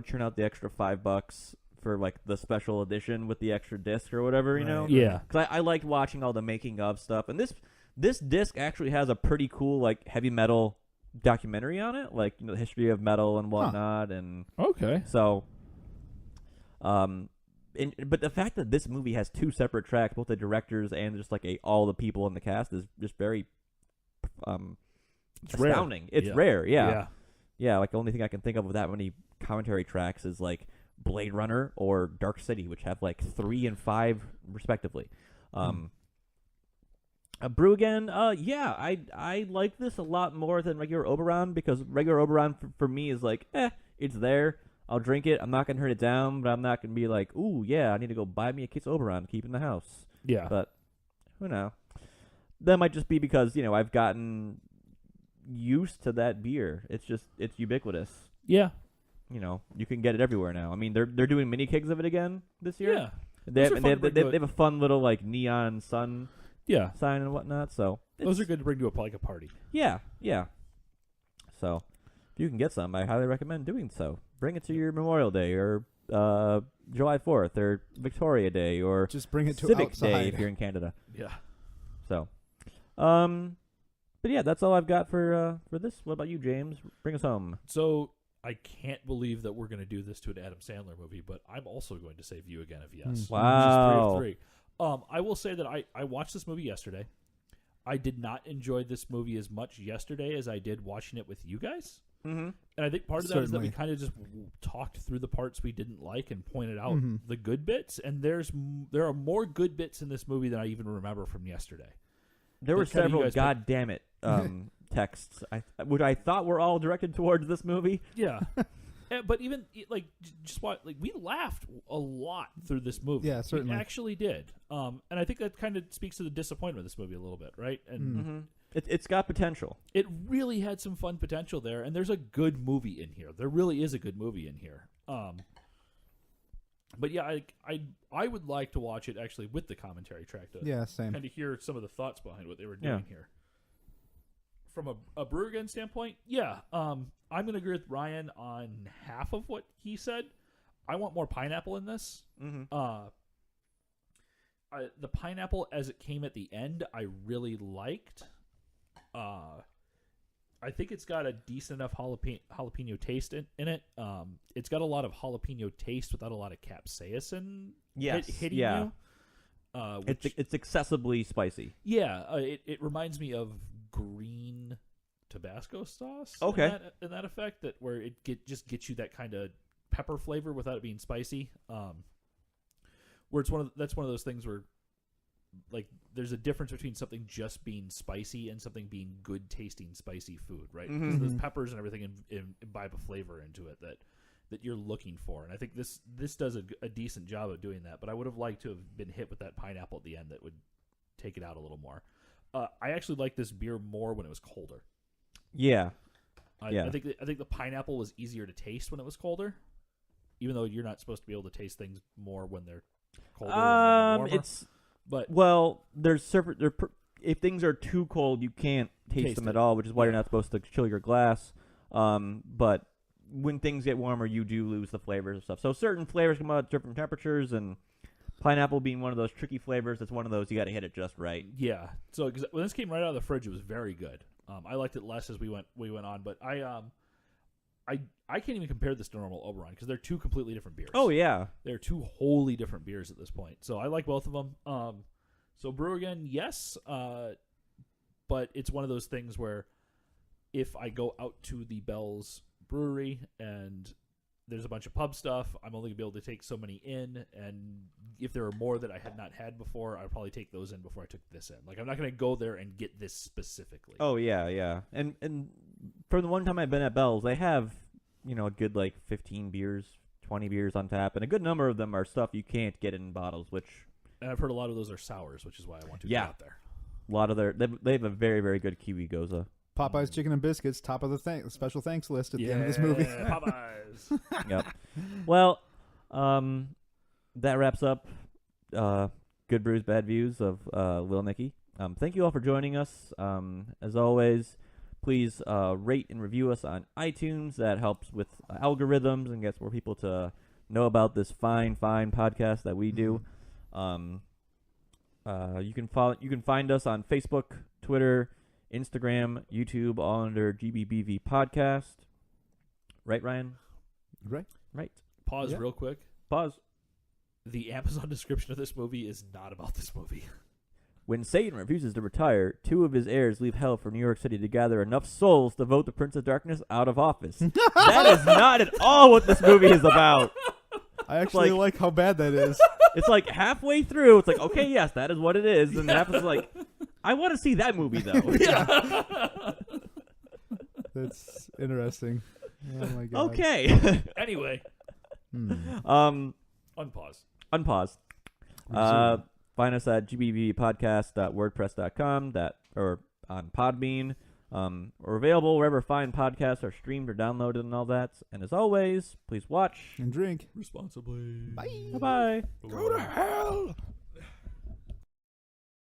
churn out the extra $5 for like the special edition with the extra disc or whatever, you know? Yeah. Because I liked watching all the making of stuff, and this disc actually has a pretty cool like heavy metal documentary on it, like, you know, the history of metal and whatnot, and Okay. so, but the fact that this movie has two separate tracks, both the directors and just like all the people in the cast, is just very It's astounding. Rare. It's Yeah. rare, yeah. Like the only thing I can think of with that many commentary tracks is like Blade Runner or Dark City, which have like 3 and 5 respectively. Brew again, yeah, I like this a lot more than regular Oberon, because regular Oberon for me is like, it's there. I'll drink it. I'm not gonna turn it down, but I'm not gonna be like, ooh, yeah, I need to go buy me a case of Oberon to keep in the house. Yeah. But who knows? That might just be because, you know, I've gotten used to that beer. It's ubiquitous. Yeah. You know, you can get it everywhere now. I mean, they're doing mini kegs of it again this year. Yeah. They Those have, are they, fun have, to they, bring they have a fun little like neon sun Yeah. sign and whatnot. So Those are good to bring to a party. Yeah. So if you can get some, I highly recommend doing so. Bring it to your Memorial Day or July 4th or Victoria Day or Just bring it to Civic outside. Day if you're in Canada. Yeah. So, but yeah, that's all I've got for this. What about you, James? Bring us home. So I can't believe that we're going to do this to an Adam Sandler movie, but I'm also going to say View Again of Yes. Wow. Which is 3 of 3. I will say that I watched this movie yesterday. I did not enjoy this movie as much yesterday as I did watching it with you guys. Mm-hmm. And I think part of that is that we Certainly. kind of just talked through the parts we didn't like and pointed out the good bits. And there are more good bits in this movie than I even remember from yesterday. There were That's kinda you several guys God damn it texts, which I thought were all directed towards this movie. Yeah. But even like just what like we laughed a lot through this movie. Yeah, certainly. We actually did. And I think that kind of speaks to the disappointment of this movie a little bit, right? And Mm-hmm. It's got potential. it really had some fun potential there, and there's a good movie in here. There really is a good movie in here. But yeah, I would like to watch it actually with the commentary track to Yeah, same. kind of hear some of the thoughts behind what they were doing here. From a Brewer Again standpoint, yeah, I'm going to agree with Ryan on half of what he said. I want more pineapple in this. Mm-hmm. The pineapple as it came at the end, I really liked. I think it's got a decent enough jalapeno taste in it. It's got a lot of jalapeno taste without a lot of capsaicin hitting you. It's excessively spicy. Yeah, it reminds me of green Tabasco sauce. Okay. In that effect, where it just gets you that kind of pepper flavor without it being spicy. Where that's one of those things where, like, there's a difference between something just being spicy and something being good tasting spicy food, right? Because those peppers and everything imbibe a flavor into it that you're looking for, and I think this does a decent job of doing that. But I would have liked to have been hit with that pineapple at the end that would take it out a little more. I actually like this beer more when it was colder. Yeah. I think the pineapple was easier to taste when it was colder, even though you're not supposed to be able to taste things more when they're colder. If things are too cold, you can't taste them at all, which is why you're not supposed to chill your glass. But when things get warmer, you do lose the flavors and stuff. So certain flavors come out at different temperatures, and pineapple being one of those tricky flavors, it's one of those you got to hit it just right. Yeah. So when this came right out of the fridge, it was very good. I liked it less as we went on, but I can't even compare this to normal Oberon because they're two completely different beers. Oh yeah, they're two wholly different beers at this point. So I like both of them. So brew again, yes, but it's one of those things where if I go out to the Bell's Brewery and there's a bunch of pub stuff, I'm only going to be able to take so many in, and if there are more that I had not had before, I'd probably take those in before I took this in. Like, I'm not going to go there and get this specifically. Oh, yeah. And for the one time I've been at Bell's, they have, a good, 15 beers, 20 beers on tap, and a good number of them are stuff you can't get in bottles, And I've heard a lot of those are sours, which is why I want to get out there. A lot of they have a very, very good Kiwi Goza. Popeye's Chicken and Biscuits, top of the special thanks list at the end of this movie. Popeyes. Yep. Well, that wraps up Good Brews, Bad Views of Lil Nicky. Thank you all for joining us. As always, please rate and review us on iTunes. That helps with algorithms and gets more people to know about this fine podcast that we do. You can find us on Facebook, Twitter, Instagram, YouTube, all under GBBV Podcast. Right, Ryan? Right. Pause real quick. Pause. The Amazon description of this movie is not about this movie. When Satan refuses to retire, two of his heirs leave hell for New York City to gather enough souls to vote the Prince of Darkness out of office. That is not at all what this movie is about. I actually like how bad that is. It's like halfway through, it's like, okay, yes, that is what it is. And half is like, I want to see that movie, though. That's interesting. Oh, my God. Okay. Anyway. Unpause. Find us at gbbbpodcast.wordpress.com or on PodBean. We're available wherever fine podcasts are streamed or downloaded and all that. And as always, please watch and drink responsibly. Bye. Bye-bye. Go to hell.